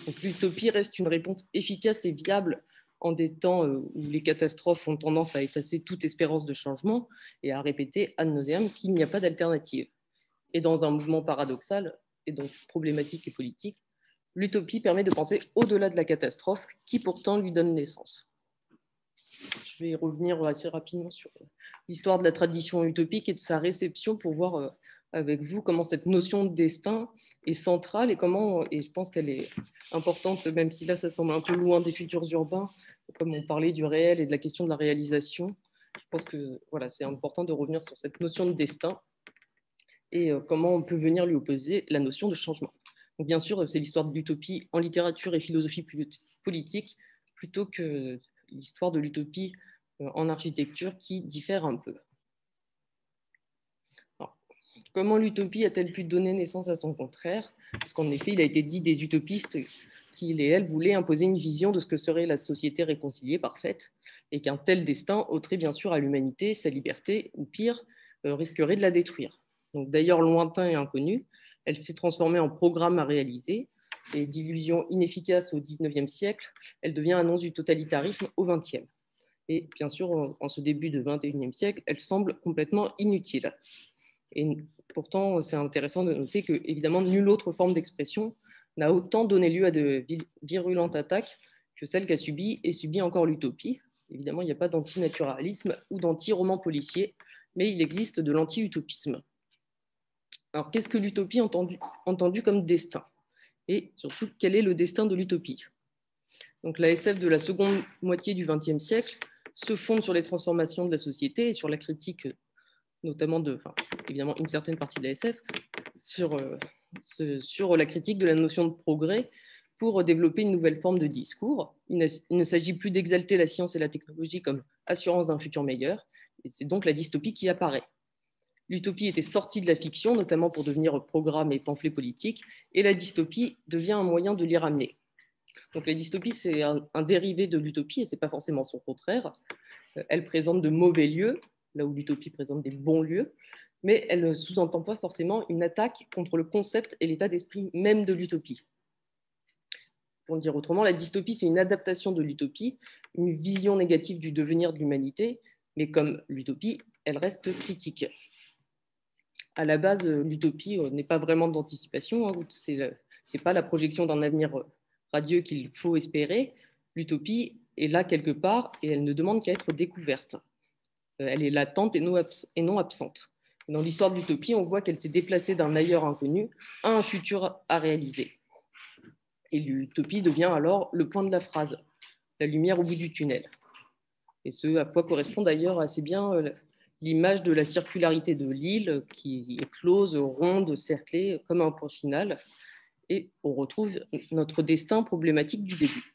Donc, l'utopie reste une réponse efficace et viable en des temps où les catastrophes ont tendance à effacer toute espérance de changement et à répéter ad nauseam qu'il n'y a pas d'alternative. Et dans un mouvement paradoxal, et donc problématique et politique, l'utopie permet de penser au-delà de la catastrophe qui pourtant lui donne naissance. Je vais revenir assez rapidement sur l'histoire de la tradition utopique et de sa réception pour voir avec vous comment cette notion de destin est centrale et je pense qu'elle est importante, même si là ça semble un peu loin des futurs urbains, comme on parlait du réel et de la question de la réalisation. Je pense que voilà, c'est important de revenir sur cette notion de destin et comment on peut venir lui opposer la notion de changement. Donc, bien sûr, c'est l'histoire de l'utopie en littérature et philosophie politique plutôt que l'histoire de l'utopie en architecture qui diffère un peu. Alors, comment l'utopie a-t-elle pu donner naissance à son contraire? Parce qu'en effet, il a été dit des utopistes qu'ils et elles voulaient imposer une vision de ce que serait la société réconciliée, parfaite, et qu'un tel destin ôterait bien sûr à l'humanité sa liberté, ou pire, risquerait de la détruire. Donc, d'ailleurs lointain et inconnu, elle s'est transformée en programme à réaliser, et d'illusion inefficace au XIXe siècle, elle devient annonce du totalitarisme au XXe. Et bien sûr, en ce début du XXIe siècle, elle semble complètement inutile. Et pourtant, c'est intéressant de noter que, évidemment, nulle autre forme d'expression n'a autant donné lieu à de virulentes attaques que celle qu'a subie et subit encore l'utopie. Évidemment, il n'y a pas d'antinaturalisme ou d'anti-roman policier, mais il existe de l'anti-utopisme. Alors, qu'est-ce que l'utopie entendu comme destin? Et surtout, quel est le destin de l'utopie? Donc, la SF de la seconde moitié du XXe siècle se fonde sur les transformations de la société et sur la critique, notamment évidemment, une certaine partie de la SF, sur la critique de la notion de progrès pour développer une nouvelle forme de discours. Il ne s'agit plus d'exalter la science et la technologie comme assurance d'un futur meilleur, et c'est donc la dystopie qui apparaît. L'utopie était sortie de la fiction, notamment pour devenir programme et pamphlet politique, et la dystopie devient un moyen de l'y ramener. Donc la dystopie, c'est un dérivé de l'utopie, et ce n'est pas forcément son contraire. Elle présente de mauvais lieux, là où l'utopie présente des bons lieux, mais elle ne sous-entend pas forcément une attaque contre le concept et l'état d'esprit même de l'utopie. Pour le dire autrement, la dystopie, c'est une adaptation de l'utopie, une vision négative du devenir de l'humanité, mais comme l'utopie, elle reste critique. À la base, l'utopie n'est pas vraiment d'anticipation, hein, c'est pas la projection d'un avenir radieux qu'il faut espérer. L'utopie est là quelque part et elle ne demande qu'à être découverte. Elle est latente et non absente. Dans l'histoire de l'utopie, on voit qu'elle s'est déplacée d'un ailleurs inconnu à un futur à réaliser. Et l'utopie devient alors le point de la phrase, la lumière au bout du tunnel. Et ce à quoi correspond d'ailleurs assez bien l'image de la circularité de l'île qui est close, ronde, cerclée, comme un point final. Et on retrouve notre destin problématique du début.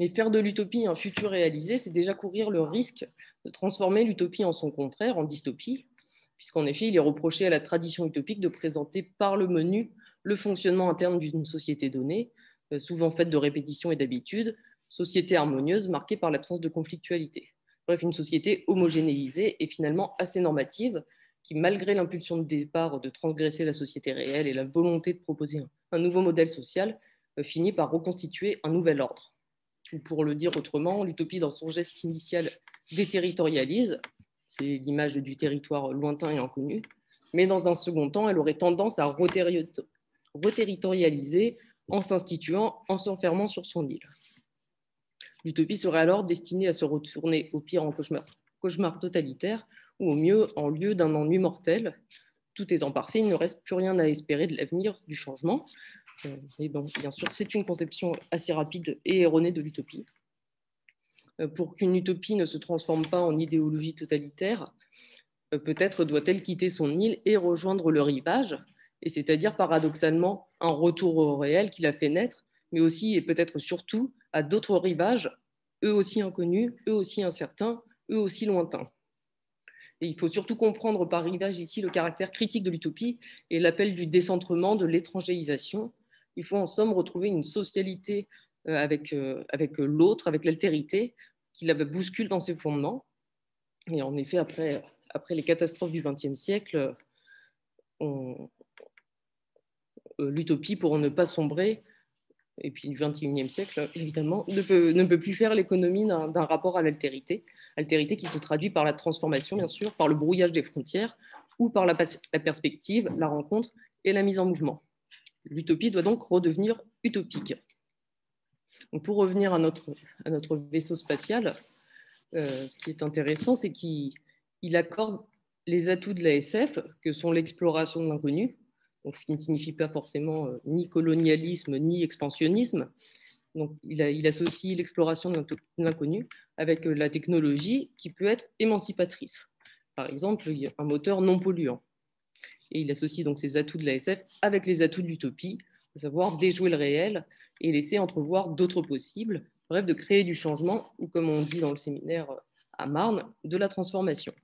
Mais faire de l'utopie un futur réalisé, c'est déjà courir le risque de transformer l'utopie en son contraire, en dystopie, puisqu'en effet, il est reproché à la tradition utopique de présenter par le menu le fonctionnement interne d'une société donnée, souvent faite de répétitions et d'habitudes, société harmonieuse marquée par l'absence de conflictualité. Bref, une société homogénéisée et finalement assez normative, qui, malgré l'impulsion de départ de transgresser la société réelle et la volonté de proposer un nouveau modèle social, finit par reconstituer un nouvel ordre. Ou pour le dire autrement, l'utopie dans son geste initial déterritorialise, c'est l'image du territoire lointain et inconnu, mais dans un second temps, elle aurait tendance à reterritorialiser en s'instituant, en s'enfermant sur son île. L'utopie serait alors destinée à se retourner au pire en cauchemar totalitaire ou au mieux en lieu d'un ennui mortel. Tout étant parfait, il ne reste plus rien à espérer de l'avenir du changement. Mais bon, bien sûr, c'est une conception assez rapide et erronée de l'utopie. Pour qu'une utopie ne se transforme pas en idéologie totalitaire, peut-être doit-elle quitter son île et rejoindre le rivage, et c'est-à-dire paradoxalement un retour au réel qui l'a fait naître, mais aussi et peut-être surtout à d'autres rivages, eux aussi inconnus, eux aussi incertains, eux aussi lointains. Et il faut surtout comprendre par rivage ici le caractère critique de l'utopie et l'appel du décentrement, de l'étrangéisation. Il faut en somme retrouver une socialité avec l'autre, avec l'altérité, qui la bouscule dans ses fondements. Et en effet, après les catastrophes du XXe siècle, l'utopie, pour ne pas sombrer, et puis du XXIe siècle, évidemment, ne peut plus faire l'économie d'un rapport à l'altérité qui se traduit par la transformation, bien sûr, par le brouillage des frontières, ou par la perspective, la rencontre et la mise en mouvement. L'utopie doit donc redevenir utopique. Donc pour revenir à notre vaisseau spatial, ce qui est intéressant, c'est qu'il accorde les atouts de la SF, que sont l'exploration de l'inconnu, donc ce qui ne signifie pas forcément ni colonialisme ni expansionnisme. Donc il associe l'exploration de l'inconnu avec la technologie qui peut être émancipatrice. Par exemple, il y a un moteur non polluant. Et il associe donc ces atouts de la SF avec les atouts de l'utopie, à savoir déjouer le réel et laisser entrevoir d'autres possibles, bref, de créer du changement, ou comme on dit dans le séminaire à Marne, de la transformation.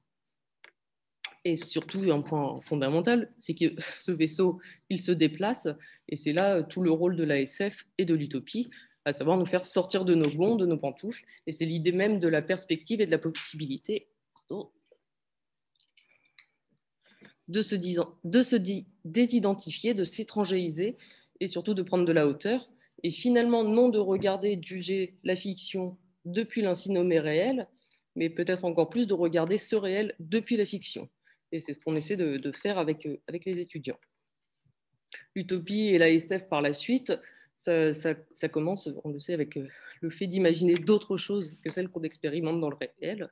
Et surtout, un point fondamental, c'est que ce vaisseau, il se déplace, et c'est là tout le rôle de la SF et de l'utopie, à savoir nous faire sortir de nos gonds, de nos pantoufles, et c'est l'idée même de la perspective et de la possibilité de se désidentifier, de s'étrangériser, et surtout de prendre de la hauteur, et finalement non de regarder, de juger la fiction depuis l'ainsi nommé réel, mais peut-être encore plus de regarder ce réel depuis la fiction. Et c'est ce qu'on essaie de faire avec les étudiants. L'utopie et la SF par la suite, ça commence, on le sait, avec le fait d'imaginer d'autres choses que celles qu'on expérimente dans le réel.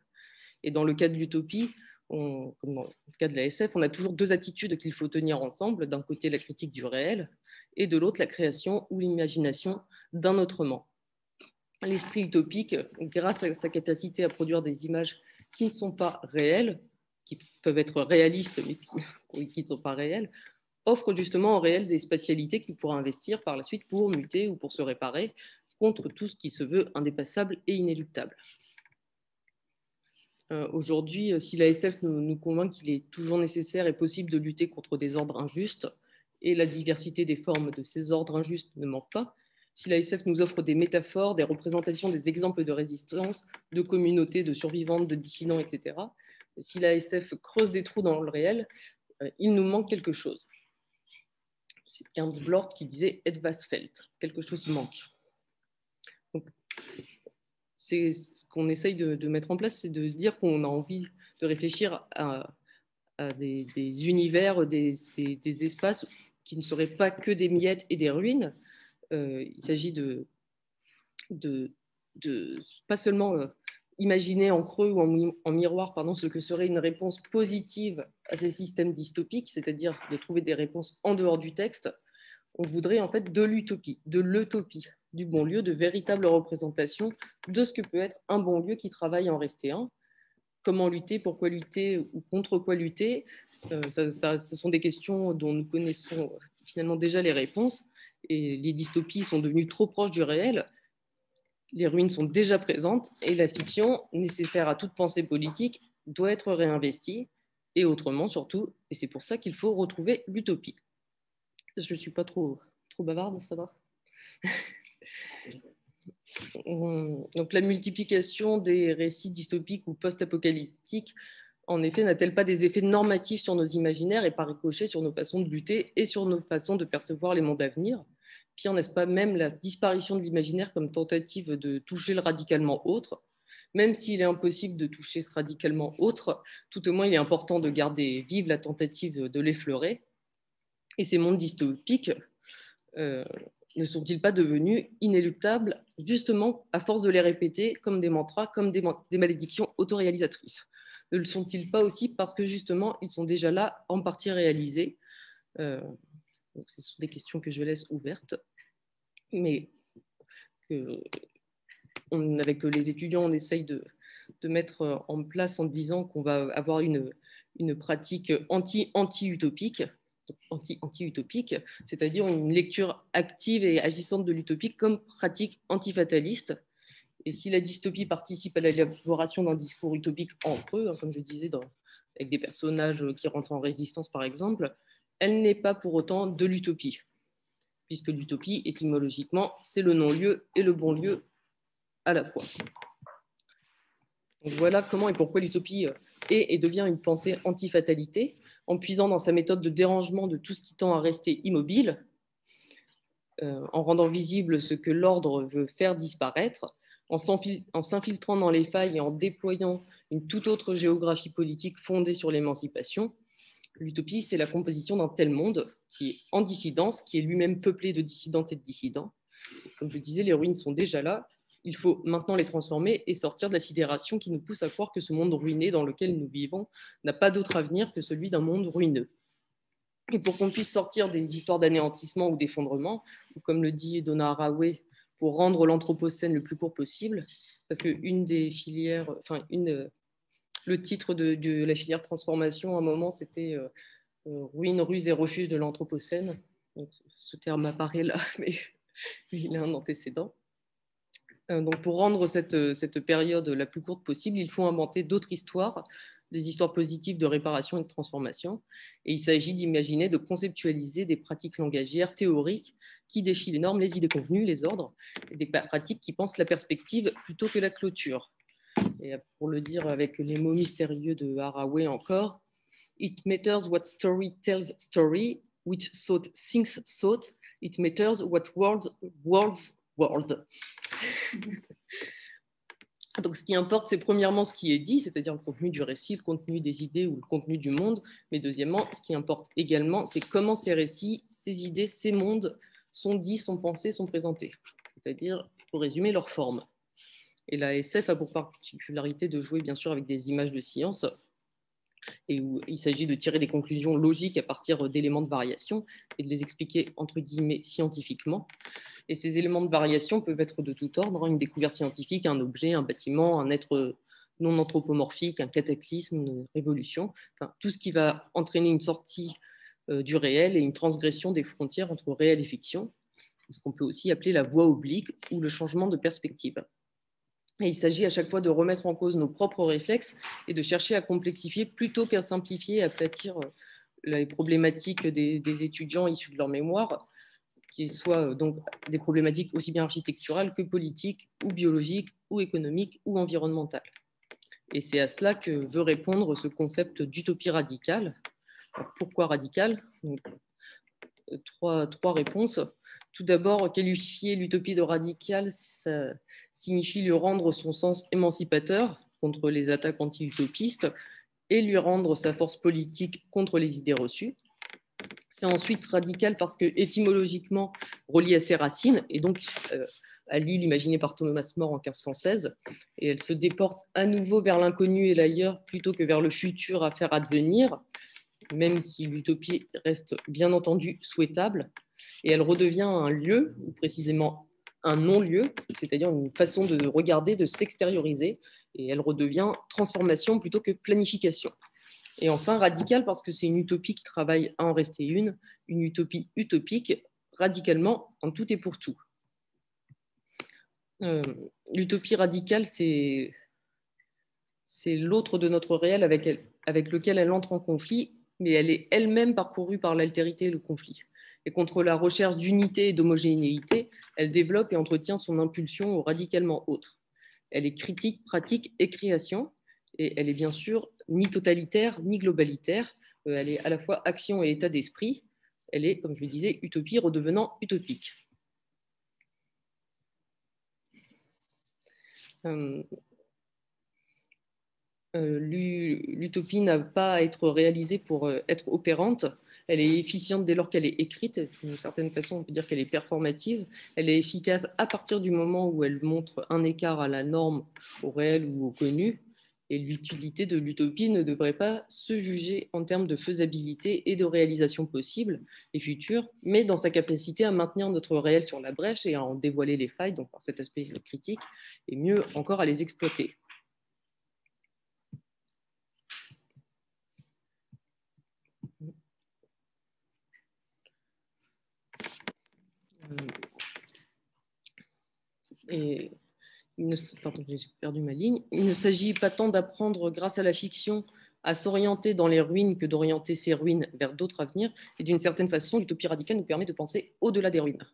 Et dans le cas de l'utopie, comme dans le cas de la SF, on a toujours deux attitudes qu'il faut tenir ensemble. D'un côté, la critique du réel, et de l'autre, la création ou l'imagination d'un autrement. L'esprit utopique, grâce à sa capacité à produire des images qui ne sont pas réelles, qui peuvent être réalistes, mais qui ne sont pas réelles, offre justement au réel des spatialités qu'il pourra investir par la suite pour muter ou pour se réparer contre tout ce qui se veut indépassable et inéluctable. Aujourd'hui, si la SF nous convainc qu'il est toujours nécessaire et possible de lutter contre des ordres injustes, et la diversité des formes de ces ordres injustes ne manque pas, si la SF nous offre des métaphores, des représentations, des exemples de résistance, de communautés, de survivantes, de dissidents, etc., si la SF creuse des trous dans le réel, il nous manque quelque chose. c'est Ernst Bloch qui disait « etwas fehlt », quelque chose manque. Donc, c'est ce qu'on essaye de mettre en place, c'est de dire qu'on a envie de réfléchir à des univers, des espaces qui ne seraient pas que des miettes et des ruines. Il s'agit de pas seulement imaginer en creux ou en miroir ce que serait une réponse positive à ces systèmes dystopiques, c'est-à-dire de trouver des réponses en dehors du texte. On voudrait en fait de l'utopie, de l'utopie, du bon lieu, de véritable représentation de ce que peut être un bon lieu qui travaille à en rester un. Comment lutter, pourquoi lutter ou contre quoi lutter, ce sont des questions dont nous connaissons finalement déjà les réponses, et les dystopies sont devenues trop proches du réel. Les ruines sont déjà présentes et la fiction, nécessaire à toute pensée politique, doit être réinvestie, et autrement surtout, et c'est pour ça qu'il faut retrouver l'utopie. Je ne suis pas trop bavarde, ça va? Donc la multiplication des récits dystopiques ou post-apocalyptiques, en effet, n'a-t-elle pas des effets normatifs sur nos imaginaires et par ricochet sur nos façons de lutter et sur nos façons de percevoir les mondes à venir? Pire, n'est-ce pas même la disparition de l'imaginaire comme tentative de toucher le radicalement autre? Même s'il est impossible de toucher ce radicalement autre, tout au moins il est important de garder vive la tentative de l'effleurer. Et ces mondes dystopiques ne sont-ils pas devenus inéluctables justement à force de les répéter comme des mantras, comme des malédictions autoréalisatrices? Ne le sont-ils pas aussi parce que justement ils sont déjà là, en partie réalisés? Donc ce sont des questions que je laisse ouvertes, mais avec les étudiants, on essaye de mettre en place en disant qu'on va avoir une pratique anti-utopique, anti-utopique, c'est-à-dire une lecture active et agissante de l'utopique comme pratique antifataliste. Et si la dystopie participe à l'élaboration d'un discours utopique en creux, comme je disais, avec des personnages qui rentrent en résistance par exemple, elle n'est pas pour autant de l'utopie, puisque l'utopie, étymologiquement, c'est le non-lieu et le bon lieu à la fois. Donc voilà comment et pourquoi l'utopie est et devient une pensée anti-fatalité, en puisant dans sa méthode de dérangement de tout ce qui tend à rester immobile, en rendant visible ce que l'ordre veut faire disparaître, en s'infiltrant dans les failles et en déployant une toute autre géographie politique fondée sur l'émancipation. L'utopie, c'est la composition d'un tel monde qui est en dissidence, qui est lui-même peuplé de dissidentes et de dissidents. Comme je disais, les ruines sont déjà là. Il faut maintenant les transformer et sortir de la sidération qui nous pousse à croire que ce monde ruiné dans lequel nous vivons n'a pas d'autre avenir que celui d'un monde ruineux. Et pour qu'on puisse sortir des histoires d'anéantissement ou d'effondrement, ou comme le dit Donna Haraway, pour rendre l'anthropocène le plus court possible, parce qu'une des filières, le titre de la filière transformation, à un moment, c'était ruines, ruses et refuges de l'anthropocène. Donc, ce terme apparaît là, mais il a un antécédent. Donc, pour rendre cette période la plus courte possible, il faut inventer d'autres histoires, des histoires positives de réparation et de transformation. Et il s'agit d'imaginer, de conceptualiser des pratiques langagières théoriques qui défient les normes, les idées convenues, les ordres, et des pratiques qui pensent la perspective plutôt que la clôture. Et pour le dire avec les mots mystérieux de Haraway encore, it matters what story tells story, which thought thinks thought, it matters what words world. Donc ce qui importe, c'est premièrement ce qui est dit, c'est-à-dire le contenu du récit, le contenu des idées ou le contenu du monde, mais deuxièmement, ce qui importe également, c'est comment ces récits, ces idées, ces mondes sont dits, sont pensés, sont présentés, c'est-à-dire, pour résumer, leur forme. Et la SF a pour particularité de jouer bien sûr avec des images de science et où il s'agit de tirer des conclusions logiques à partir d'éléments de variation et de les expliquer entre guillemets scientifiquement. Et ces éléments de variation peuvent être de tout ordre, une découverte scientifique, un objet, un bâtiment, un être non anthropomorphique, un cataclysme, une révolution, enfin, tout ce qui va entraîner une sortie du réel et une transgression des frontières entre réel et fiction, ce qu'on peut aussi appeler la voie oblique ou le changement de perspective. Et il s'agit à chaque fois de remettre en cause nos propres réflexes et de chercher à complexifier plutôt qu'à simplifier et aplatir les problématiques des étudiants issus de leur mémoire, qui soient donc des problématiques aussi bien architecturales que politiques, ou biologiques, ou économiques, ou environnementales. Et c'est à cela que veut répondre ce concept d'utopie radicale. Alors, pourquoi radicale? trois réponses. Tout d'abord, qualifier l'utopie de radicale, ça signifie lui rendre son sens émancipateur contre les attaques anti-utopistes et lui rendre sa force politique contre les idées reçues. C'est ensuite radical parce que étymologiquement relié à ses racines et donc à l'île imaginée par Thomas More en 1516. Et elle se déporte à nouveau vers l'inconnu et l'ailleurs plutôt que vers le futur à faire advenir, même si l'utopie reste bien entendu souhaitable. Et elle redevient un lieu, ou précisément un non-lieu, c'est-à-dire une façon de regarder, de s'extérioriser. Et elle redevient transformation plutôt que planification. Et enfin, radical parce que c'est une utopie qui travaille à en rester une utopie utopique, radicalement en tout et pour tout. L'utopie radicale, c'est l'autre de notre réel avec lequel elle entre en conflit, mais elle est elle-même parcourue par l'altérité et le conflit. Et contre la recherche d'unité et d'homogénéité, elle développe et entretient son impulsion au radicalement autre. Elle est critique, pratique et création, et elle est bien sûr ni totalitaire ni globalitaire. Elle est à la fois action et état d'esprit. Elle est, comme je le disais, utopie redevenant utopique. L'utopie n'a pas à être réalisée pour être opérante. Elle est efficiente dès lors qu'elle est écrite. D'une certaine façon, on peut dire qu'elle est performative. Elle est efficace à partir du moment où elle montre un écart à la norme, au réel ou au connu. Et l'utilité de l'utopie ne devrait pas se juger en termes de faisabilité et de réalisation possible et future, mais dans sa capacité à maintenir notre réel sur la brèche et à en dévoiler les failles, donc par cet aspect critique, et mieux encore à les exploiter. Et pardon, j'ai perdu ma ligne. Il ne s'agit pas tant d'apprendre grâce à la fiction à s'orienter dans les ruines que d'orienter ces ruines vers d'autres avenirs. Et d'une certaine façon, l'utopie radicale nous permet de penser au-delà des ruines.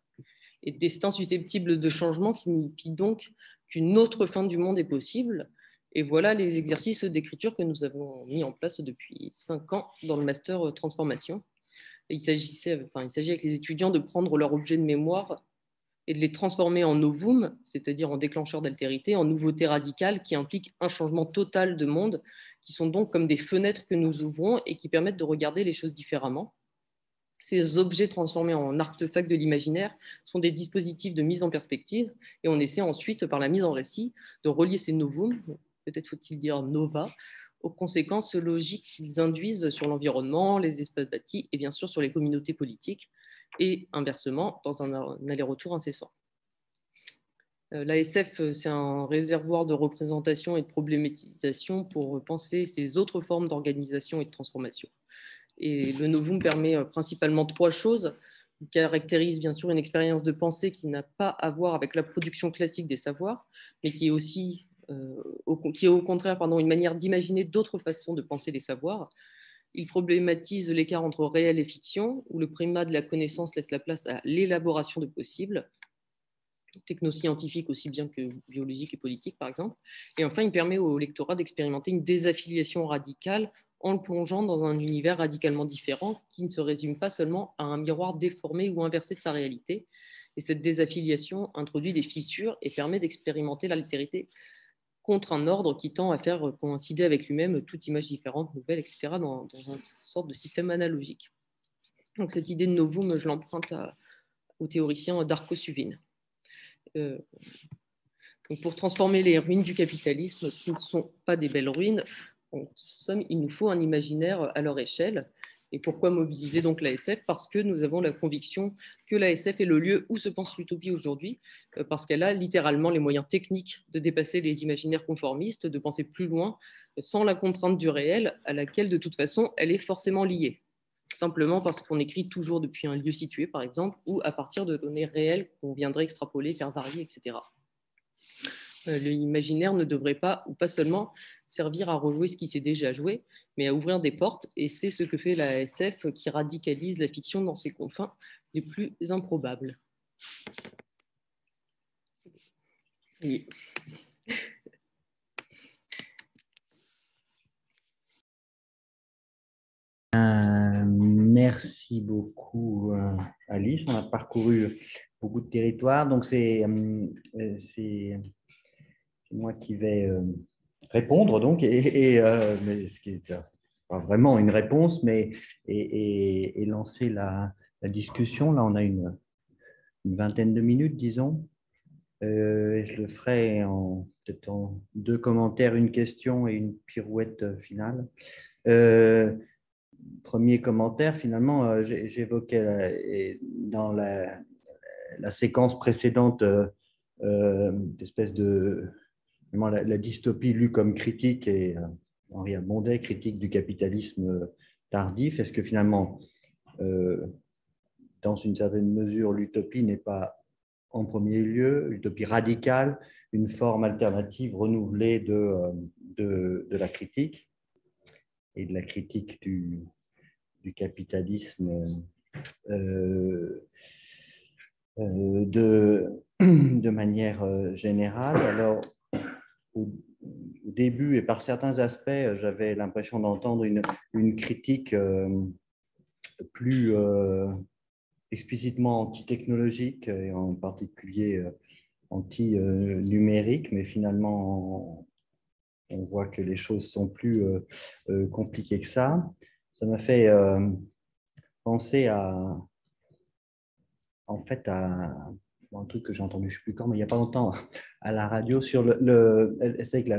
Et destin susceptible de changement signifie donc qu'une autre fin du monde est possible. Et voilà les exercices d'écriture que nous avons mis en place depuis 5 ans dans le master transformation. Et il s'agit avec les étudiants de prendre leur objet de mémoire et de les transformer en novum, c'est-à-dire en déclencheurs d'altérité, en nouveautés radicales qui impliquent un changement total de monde, qui sont donc comme des fenêtres que nous ouvrons et qui permettent de regarder les choses différemment. Ces objets transformés en artefacts de l'imaginaire sont des dispositifs de mise en perspective et on essaie ensuite, par la mise en récit, de relier ces novums, peut-être faut-il dire nova, aux conséquences logiques qu'ils induisent sur l'environnement, les espaces bâtis et bien sûr sur les communautés politiques, et inversement, dans un aller-retour incessant. L'ASF, c'est un réservoir de représentation et de problématisation pour penser ces autres formes d'organisation et de transformation. Et le novum permet principalement 3 choses. Il caractérise bien sûr une expérience de pensée qui n'a pas à voir avec la production classique des savoirs, mais qui est aussi, qui est au contraire une manière d'imaginer d'autres façons de penser les savoirs. Il problématise l'écart entre réel et fiction, où le primat de la connaissance laisse la place à l'élaboration de possibles, technoscientifiques aussi bien que biologiques et politiques, par exemple. Et enfin, il permet au lectorat d'expérimenter une désaffiliation radicale en le plongeant dans un univers radicalement différent qui ne se résume pas seulement à un miroir déformé ou inversé de sa réalité. Et cette désaffiliation introduit des fissures et permet d'expérimenter l'altérité contre un ordre qui tend à faire coïncider avec lui-même toute image différente, nouvelle, etc., dans une sorte de système analogique. Donc cette idée de novum, je l'emprunte au théoricien Darko Suvin. Donc pour transformer les ruines du capitalisme, qui ne sont pas des belles ruines, en somme, il nous faut un imaginaire à leur échelle. Et pourquoi mobiliser donc l'ASF? Parce que nous avons la conviction que l'ASF est le lieu où se pense l'utopie aujourd'hui, parce qu'elle a littéralement les moyens techniques de dépasser les imaginaires conformistes, de penser plus loin, sans la contrainte du réel, à laquelle de toute façon elle est forcément liée. Simplement parce qu'on écrit toujours depuis un lieu situé, par exemple, ou à partir de données réelles qu'on viendrait extrapoler, faire varier, etc. L'imaginaire ne devrait pas, ou pas seulement, servir à rejouer ce qui s'est déjà joué, mais à ouvrir des portes, et c'est ce que fait la SF qui radicalise la fiction dans ses confins les plus improbables. Et... Merci beaucoup, Alice. On a parcouru beaucoup de territoires, donc c'est moi qui vais répondre, donc, mais ce qui est pas vraiment une réponse, mais et lancer la discussion. Là, on a une vingtaine de minutes, disons. Je le ferai peut-être en 2 commentaires, une question et une pirouette finale. Premier commentaire, finalement, j'évoquais dans la séquence précédente d'espèce de la dystopie lue comme critique, et Henri Abondet, critique du capitalisme tardif. Est-ce que finalement, dans une certaine mesure, l'utopie n'est pas en premier lieu, l'utopie radicale, une forme alternative renouvelée de la critique et de la critique du capitalisme de manière générale. Alors, au début et par certains aspects, j'avais l'impression d'entendre une critique plus explicitement anti-technologique et en particulier anti-numérique, mais finalement, on voit que les choses sont plus compliquées que ça. Ça m'a fait penser en fait à un truc que j'ai entendu, je ne sais plus quand, mais il n'y a pas longtemps, à la radio, sur c'est que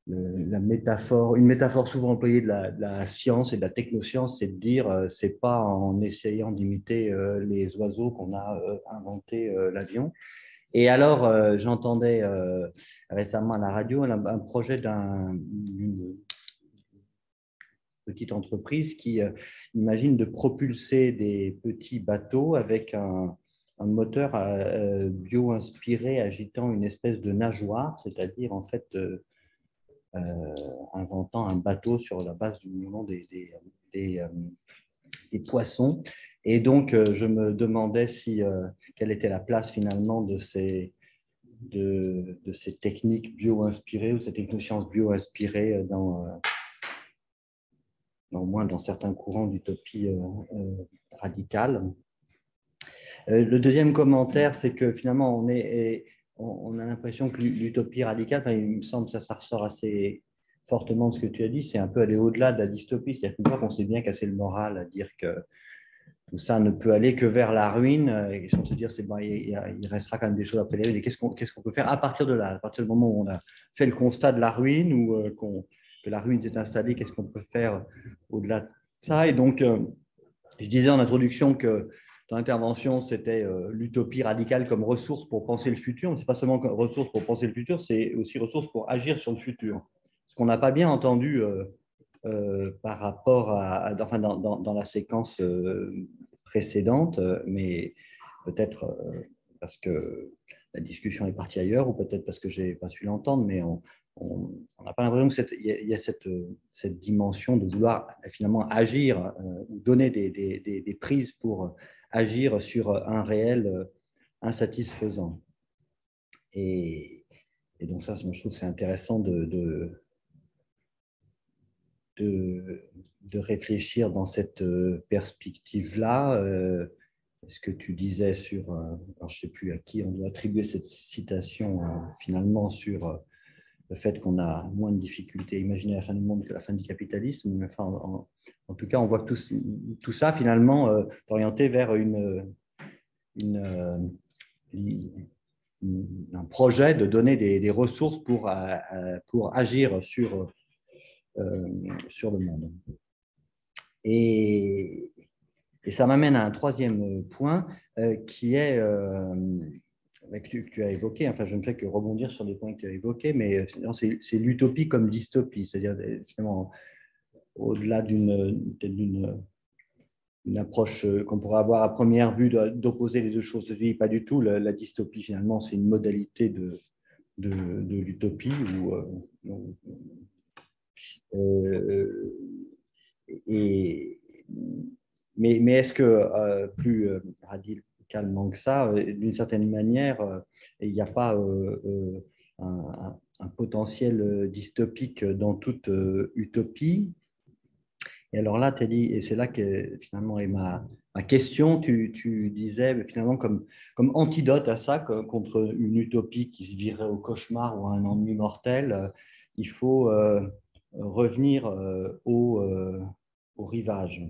la métaphore, une métaphore souvent employée de la science et de la technoscience, c'est de dire c'est pas en essayant d'imiter les oiseaux qu'on a inventé l'avion. Et alors, j'entendais récemment à la radio un projet d'une petite entreprise qui imagine de propulser des petits bateaux avec un moteur bio-inspiré agitant une espèce de nageoire, c'est-à-dire en fait inventant un bateau sur la base du mouvement des poissons. Et donc, je me demandais quelle était la place finalement de ces techniques bio-inspirées ou ces technosciences bio-inspirées au moins dans certains courants d'utopie radicale. Le deuxième commentaire, c'est que finalement, on a l'impression que l'utopie radicale, il me semble que ça ressort assez fortement de ce que tu as dit, c'est un peu aller au-delà de la dystopie. C'est-à-dire qu'une fois qu'on s'est bien cassé le moral à dire que tout ça ne peut aller que vers la ruine, et si on se dit il restera quand même des choses après les ruines, et qu'est-ce qu'on peut faire à partir de là, à partir du moment où on a fait le constat de la ruine ou que la ruine s'est installée, qu'est-ce qu'on peut faire au-delà de ça? Et donc, je disais en introduction que ton intervention, c'était l'utopie radicale comme ressource pour penser le futur. Mais ce n'est pas seulement ressource pour penser le futur, c'est aussi ressource pour agir sur le futur. Ce qu'on n'a pas bien entendu par rapport enfin, dans la séquence précédente, mais peut-être parce que la discussion est partie ailleurs, ou peut-être parce que je n'ai pas su l'entendre, mais on n'a pas l'impression qu'il y a cette dimension de vouloir finalement agir ou donner des prises pour agir sur un réel insatisfaisant. Et donc ça, je trouve que c'est intéressant de réfléchir dans cette perspective-là. Ce que tu disais sur, alors je ne sais plus à qui on doit attribuer cette citation finalement sur le fait qu'on a moins de difficultés à imaginer la fin du monde que la fin du capitalisme. Mais enfin, en tout cas, on voit que tout ça finalement est orienté vers un projet de donner des ressources pour agir sur le monde. Et ça m'amène à un troisième point qui est, que tu as évoqué, enfin je ne fais que rebondir sur des points que tu as évoqués, mais c'est l'utopie comme dystopie, c'est-à-dire finalement au-delà d'une approche qu'on pourrait avoir à première vue d'opposer les deux choses. Je ne dis pas du tout, la dystopie finalement c'est une modalité de l'utopie mais est-ce que plus radicalement que ça, d'une certaine manière, il n'y a pas un potentiel dystopique dans toute utopie? Et alors là, tu as dit, et c'est là que finalement est ma question, tu disais finalement comme antidote à ça, contre une utopie qui se virerait au cauchemar ou à un ennui mortel, il faut revenir au rivage.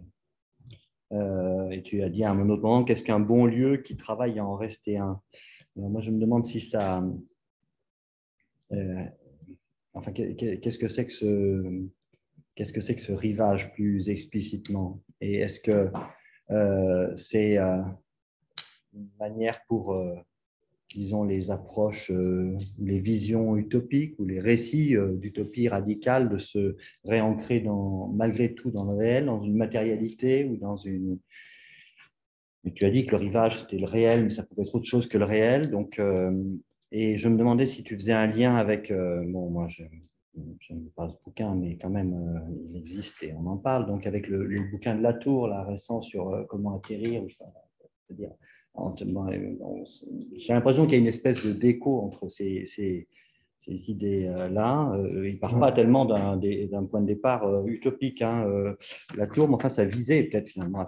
Et tu as dit à un autre moment, qu'est-ce qu'un bon lieu qui travaille à en rester un? Alors moi, je me demande si ça... enfin, qu'est-ce que c'est que ce rivage plus explicitement? Et est-ce que c'est une manière pour, disons, les approches, les visions utopiques ou les récits d'utopie radicale de se réancrer malgré tout dans le réel, dans une matérialité ou dans une... Mais tu as dit que le rivage, c'était le réel, mais ça pouvait être autre chose que le réel. Donc, et je me demandais si tu faisais un lien avec... bon, moi, je n'aime pas ce bouquin, mais quand même, il existe et on en parle. Donc, avec le bouquin de Latour, là, récent, sur comment atterrir, enfin, c'est-à-dire, j'ai l'impression qu'il y a une espèce de déco entre ces idées-là. Il ne part pas tellement d'un point de départ utopique, hein, Latour, mais enfin, sa visée est peut-être finalement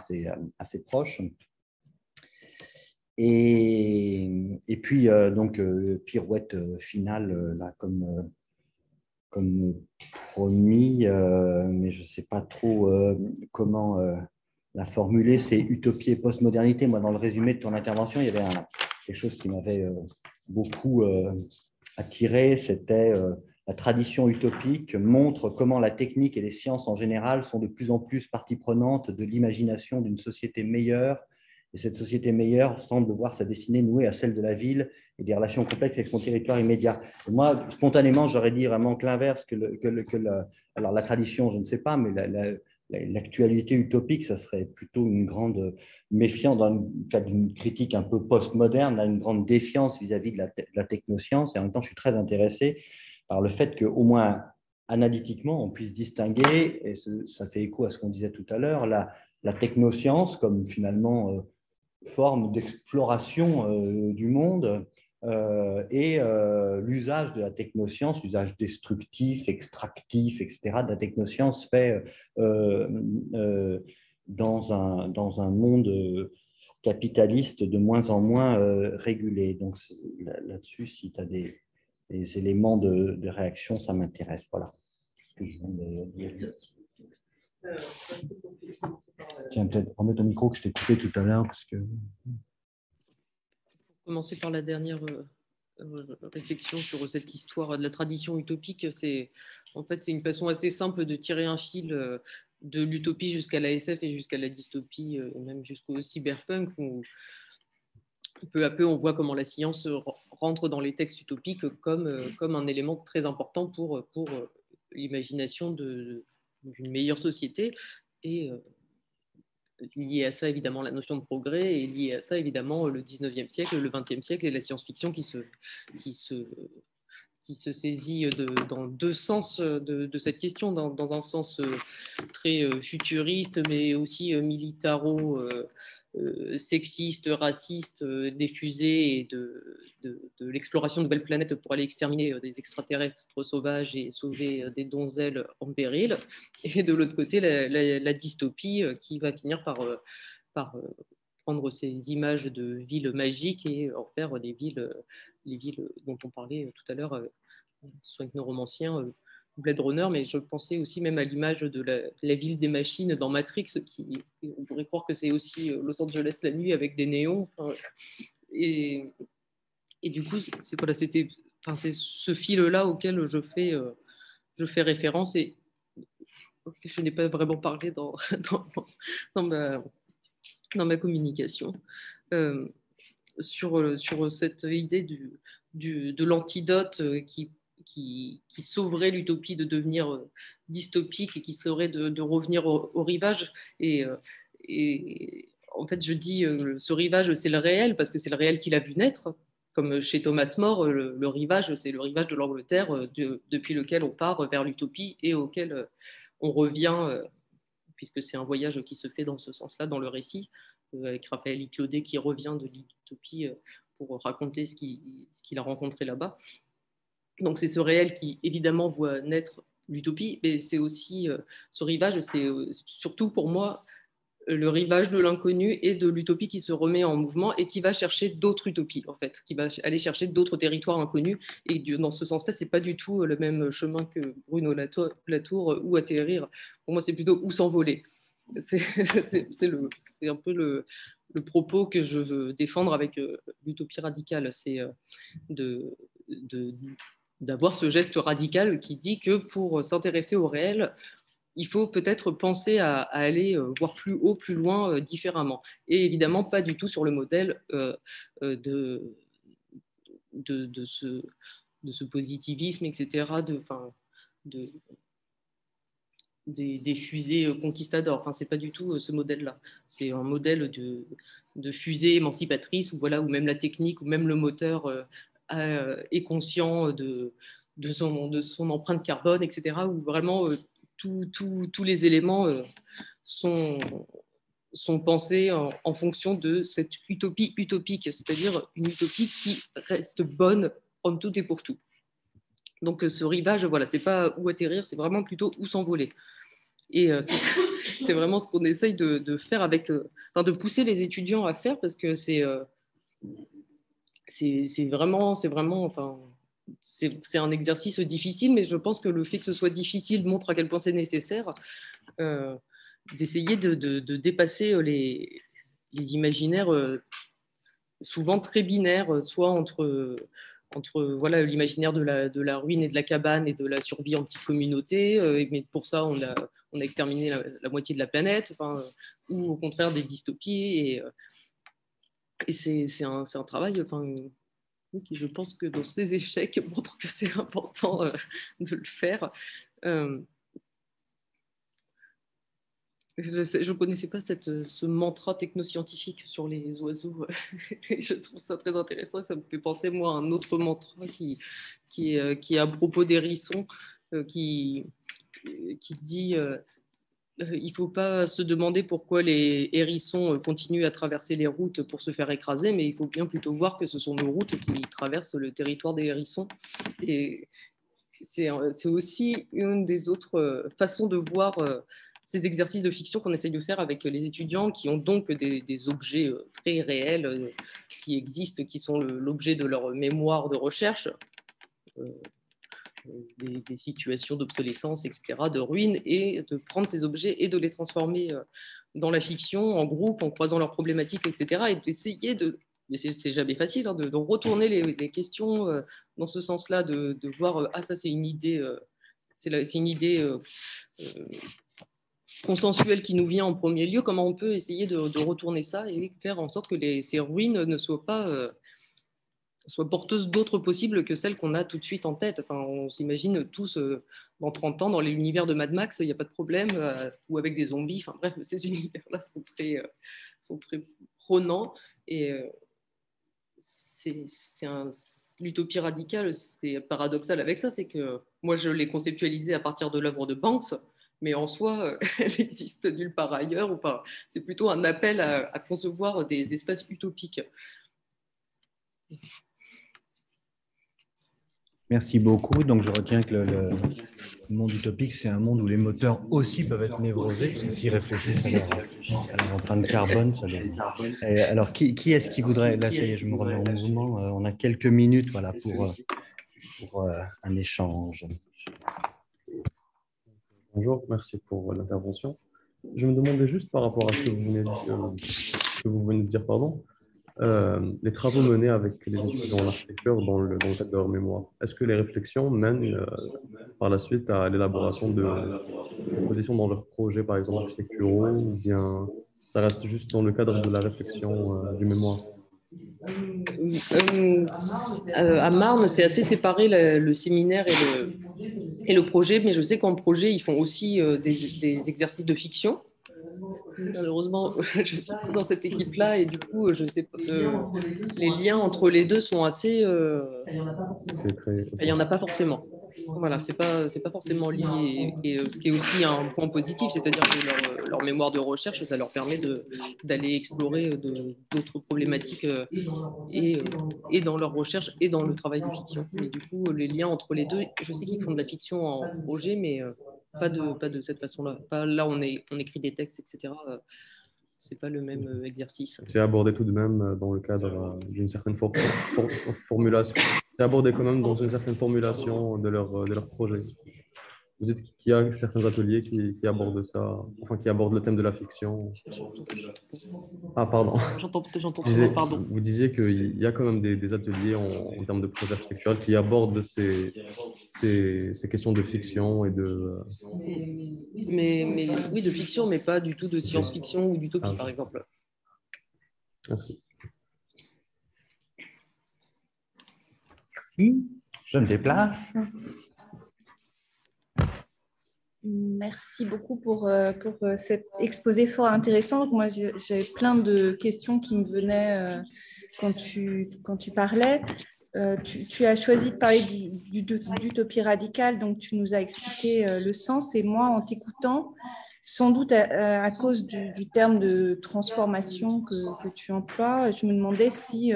assez proche. Et puis, donc, pirouette finale, là, comme promis, mais je ne sais pas trop comment la formuler, c'est utopie et postmodernité. Moi, dans le résumé de ton intervention, il y avait quelque chose qui m'avait beaucoup attiré, c'était la tradition utopique montre comment la technique et les sciences en général sont de plus en plus partie prenante de l'imagination d'une société meilleure. Et cette société meilleure semble voir sa destinée nouée à celle de la ville et des relations complexes avec son territoire immédiat. Et moi, spontanément, j'aurais dit vraiment que l'inverse, alors la tradition, je ne sais pas, mais l'actualité utopique, ça serait plutôt une grande méfiance, dans le cadre d'une critique un peu postmoderne, une grande défiance vis-à-vis de la technoscience. Et en même temps, je suis très intéressé par le fait qu'au moins analytiquement, on puisse distinguer, et ça fait écho à ce qu'on disait tout à l'heure, la technoscience comme finalement forme d'exploration du monde et l'usage de la technoscience, l'usage destructif, extractif, etc., de la technoscience fait dans un monde capitaliste de moins en moins régulé. Donc là-dessus, si tu as des éléments de réaction, ça m'intéresse. Voilà ce que je viens de dire. Tiens, peut-être remettre ton micro que je t'ai coupé tout à l'heure parce que... Commencer par la dernière réflexion sur cette histoire de la tradition utopique, c'est une façon assez simple de tirer un fil de l'utopie jusqu'à la SF et jusqu'à la dystopie, même jusqu'au cyberpunk, où peu à peu on voit comment la science rentre dans les textes utopiques comme un élément très important pour l'imagination d'une meilleure société. Et lié à ça, évidemment, la notion de progrès, et lié à ça, évidemment, le 19e siècle, le 20e siècle et la science-fiction qui se saisit dans deux sens de cette question, dans un sens très futuriste, mais aussi militaro, sexiste, raciste, diffusé, et de l'exploration de nouvelles planètes pour aller exterminer des extraterrestres sauvages et sauver des donzelles en péril. Et de l'autre côté, la dystopie qui va finir par prendre ces images de villes magiques et en faire les villes dont on parlait tout à l'heure, soit avec nos romanciens, Blade Runner, mais je pensais aussi même à l'image de la ville des machines dans Matrix, on pourrait croire que c'est aussi Los Angeles la nuit avec des néons. Et du coup, c'est ce fil-là auquel je fais référence et auquel je n'ai pas vraiment parlé dans ma communication. Sur cette idée de l'antidote qui sauverait l'utopie de devenir dystopique et qui serait de revenir au rivage. Et en fait, je dis ce rivage, c'est le réel, parce que c'est le réel qu'il a vu naître. Comme chez Thomas More, le rivage, c'est le rivage de l'Angleterre depuis lequel on part vers l'utopie et auquel on revient, puisque c'est un voyage qui se fait dans ce sens-là, dans le récit, avec Raphaël Iclaudet qui revient de l'utopie pour raconter ce qu'il a rencontré là-bas. Donc c'est ce réel qui, évidemment, voit naître l'utopie, mais c'est aussi ce rivage, c'est surtout pour moi le rivage de l'inconnu et de l'utopie qui se remet en mouvement et qui va chercher d'autres utopies, en fait, qui va aller chercher d'autres territoires inconnus. Et dans ce sens-là, ce n'est pas du tout le même chemin que Bruno Latour, où atterrir. Pour moi, c'est plutôt où s'envoler. C'est un peu le propos que je veux défendre avec l'utopie radicale. C'est d'avoir ce geste radical qui dit que pour s'intéresser au réel, il faut peut-être penser à aller voir plus haut, plus loin, différemment. Et évidemment, pas du tout sur le modèle de ce positivisme, etc., des fusées conquistadors. Enfin, ce n'est pas du tout ce modèle-là. C'est un modèle de fusée émancipatrice où même la technique, ou même le moteur est conscient de son empreinte carbone, etc., où vraiment tous les éléments sont pensés en fonction de cette utopie utopique, c'est-à-dire une utopie qui reste bonne en tout et pour tout. Donc ce rivage, voilà, c'est pas où atterrir, c'est vraiment plutôt où s'envoler. Et c'est vraiment ce qu'on essaye de faire de pousser les étudiants à faire, parce que c'est vraiment, c'est un exercice difficile, mais je pense que le fait que ce soit difficile montre à quel point c'est nécessaire d'essayer de dépasser les imaginaires souvent très binaires, soit entre voilà, l'imaginaire de la ruine et de la cabane et de la survie en petite communauté, mais pour ça, on a exterminé la moitié de la planète, ou au contraire des dystopies. Et c'est un travail... qui, je pense que dans ces échecs, montre que c'est important de le faire. Je ne connaissais pas ce mantra technoscientifique sur les oiseaux. Je trouve ça très intéressant. Ça me fait penser, moi, à un autre mantra qui est à propos des hérissons, qui dit il ne faut pas se demander pourquoi les hérissons continuent à traverser les routes pour se faire écraser, mais il faut bien plutôt voir que ce sont nos routes qui traversent le territoire des hérissons. Et c'est aussi une des autres façons de voir ces exercices de fiction qu'on essaye de faire avec les étudiants, qui ont donc des objets très réels qui existent, qui sont l'objet de leur mémoire de recherche, des situations d'obsolescence, etc., de ruines, et de prendre ces objets et de les transformer dans la fiction, en groupe, en croisant leurs problématiques, etc., et d'essayer c'est jamais facile, de retourner les questions dans ce sens-là, de voir, ça c'est une idée, c'est une idée consensuelle qui nous vient en premier lieu, comment on peut essayer de retourner ça et faire en sorte que ces ruines ne soient pas... soient porteuses d'autres possibles que celles qu'on a tout de suite en tête. Enfin, on s'imagine tous dans 30 ans dans l'univers de Mad Max, il n'y a pas de problème, ou avec des zombies. Enfin bref, ces univers-là sont très prenants. Et l'utopie radicale, c'est paradoxal avec ça, c'est que moi je l'ai conceptualisée à partir de l'œuvre de Banks, mais en soi, elle n'existe nulle part ailleurs. Enfin, c'est plutôt un appel à concevoir des espaces utopiques. Merci beaucoup. Donc, je retiens que le monde utopique, c'est un monde où les moteurs aussi peuvent être névrosés, parce que s'ils réfléchissent à leur empreinte carbone, ça doit... Et alors, qui est-ce qui voudrait... Là, ça y est, je me remets en mouvement. On a quelques minutes, voilà, pour un échange. Bonjour, merci pour l'intervention. Je me demandais juste par rapport à ce que vous venez de dire, pardon. Les travaux menés avec les étudiants en architecture dans le cadre de leur mémoire, est-ce que les réflexions mènent par la suite à l'élaboration de propositions dans leurs projets, par exemple architecturaux, ou bien ça reste juste dans le cadre de la réflexion du mémoire? À Marne, c'est assez séparé le séminaire et le projet, mais je sais qu'en projet, ils font aussi des exercices de fiction. Malheureusement, je suis pas dans cette équipe-là et du coup, je sais pas, les liens entre les deux sont assez... Il n'y en a pas forcément. Voilà, c'est pas forcément lié. Et ce qui est aussi un point positif, c'est-à-dire que leur mémoire de recherche, ça leur permet d'aller explorer d'autres problématiques et dans leur recherche et dans le travail de fiction. Mais du coup, les liens entre les deux, je sais qu'ils font de la fiction en projet, mais pas de cette façon-là. Pas là, on écrit des textes, etc. C'est pas le même exercice. C'est abordé tout de même dans le cadre d'une certaine formulation. C'est abordé quand même dans une certaine formulation de leur projet. Vous dites qu'il y a certains ateliers qui abordent ça, enfin qui abordent le thème de la fiction. Ah, pardon. J'entends pardon. Vous disiez qu'il y a quand même des ateliers en termes de projet architectural qui abordent ces questions de fiction et de... Mais oui, de fiction, mais pas du tout de science-fiction ou d'utopie, par exemple. Merci. Merci. Je me déplace. Merci beaucoup pour cet exposé fort intéressant. Donc, moi, j'avais plein de questions qui me venaient quand tu parlais. Tu as choisi de parler d'utopie radicale, donc tu nous as expliqué le sens. Et moi, en t'écoutant, sans doute à cause du terme de transformation que tu emploies, je me demandais si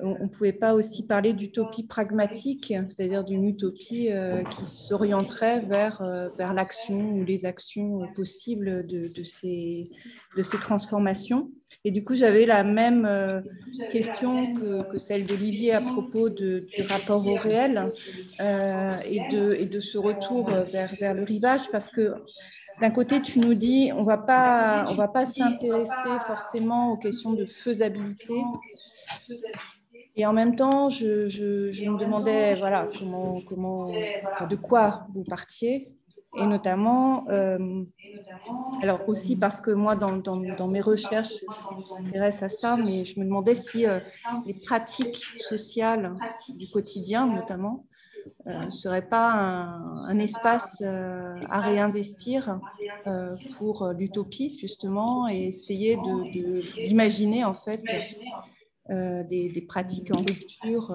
on ne pouvait pas aussi parler d'utopie pragmatique, c'est-à-dire d'une utopie qui s'orienterait vers l'action ou les actions possibles de ces transformations. Et du coup, j'avais la même question que celle d'Olivier à propos du rapport au réel et de ce retour vers le rivage, parce que d'un côté, tu nous dis on va pas s'intéresser forcément aux questions de faisabilité. Et en même temps, je me demandais voilà, de quoi vous partiez. Et notamment, alors aussi parce que moi, dans mes recherches, je m'intéresse à ça, mais je me demandais si les pratiques sociales du quotidien, notamment, ne seraient pas un espace à réinvestir pour l'utopie, justement, et essayer d'imaginer, en fait, des pratiques en rupture,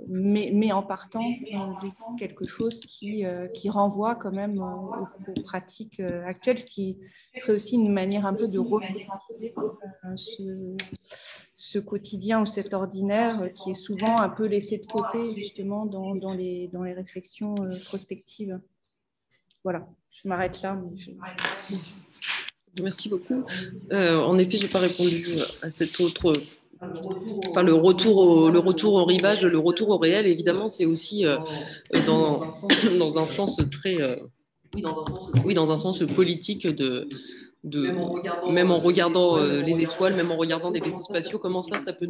mais en partant de quelque chose qui renvoie quand même aux pratiques actuelles, ce qui serait aussi une manière un peu de repolitiser ce quotidien ou cet ordinaire qui est souvent un peu laissé de côté justement dans les réflexions prospectives. Voilà, je m'arrête là. Merci beaucoup. En effet, je n'ai pas répondu à cette autre... Enfin, le retour au rivage, le retour au réel, évidemment, c'est aussi dans un sens très... oui, dans un sens politique même en regardant les étoiles, même en regardant des vaisseaux spatiaux, comment ça peut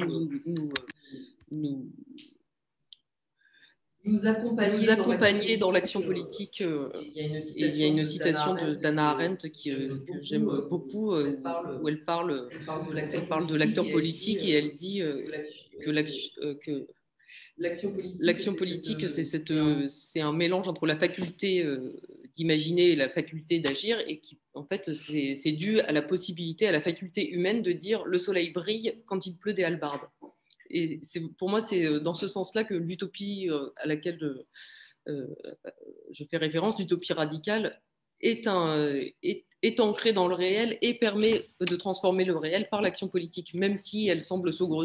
nous accompagner dans l'action politique. Il y a une citation d'Hannah Arendt que j'aime beaucoup, où elle parle de l'acteur politique et elle dit que l'action politique, c'est un mélange entre la faculté d'imaginer et la faculté d'agir, et qui, en fait, c'est dû à la possibilité, à la faculté humaine de dire le soleil brille quand il pleut des hallebardes. Et pour moi, c'est dans ce sens-là que l'utopie à laquelle je fais référence, l'utopie radicale, est ancrée dans le réel et permet de transformer le réel par l'action politique, même si elle semble saugrenue.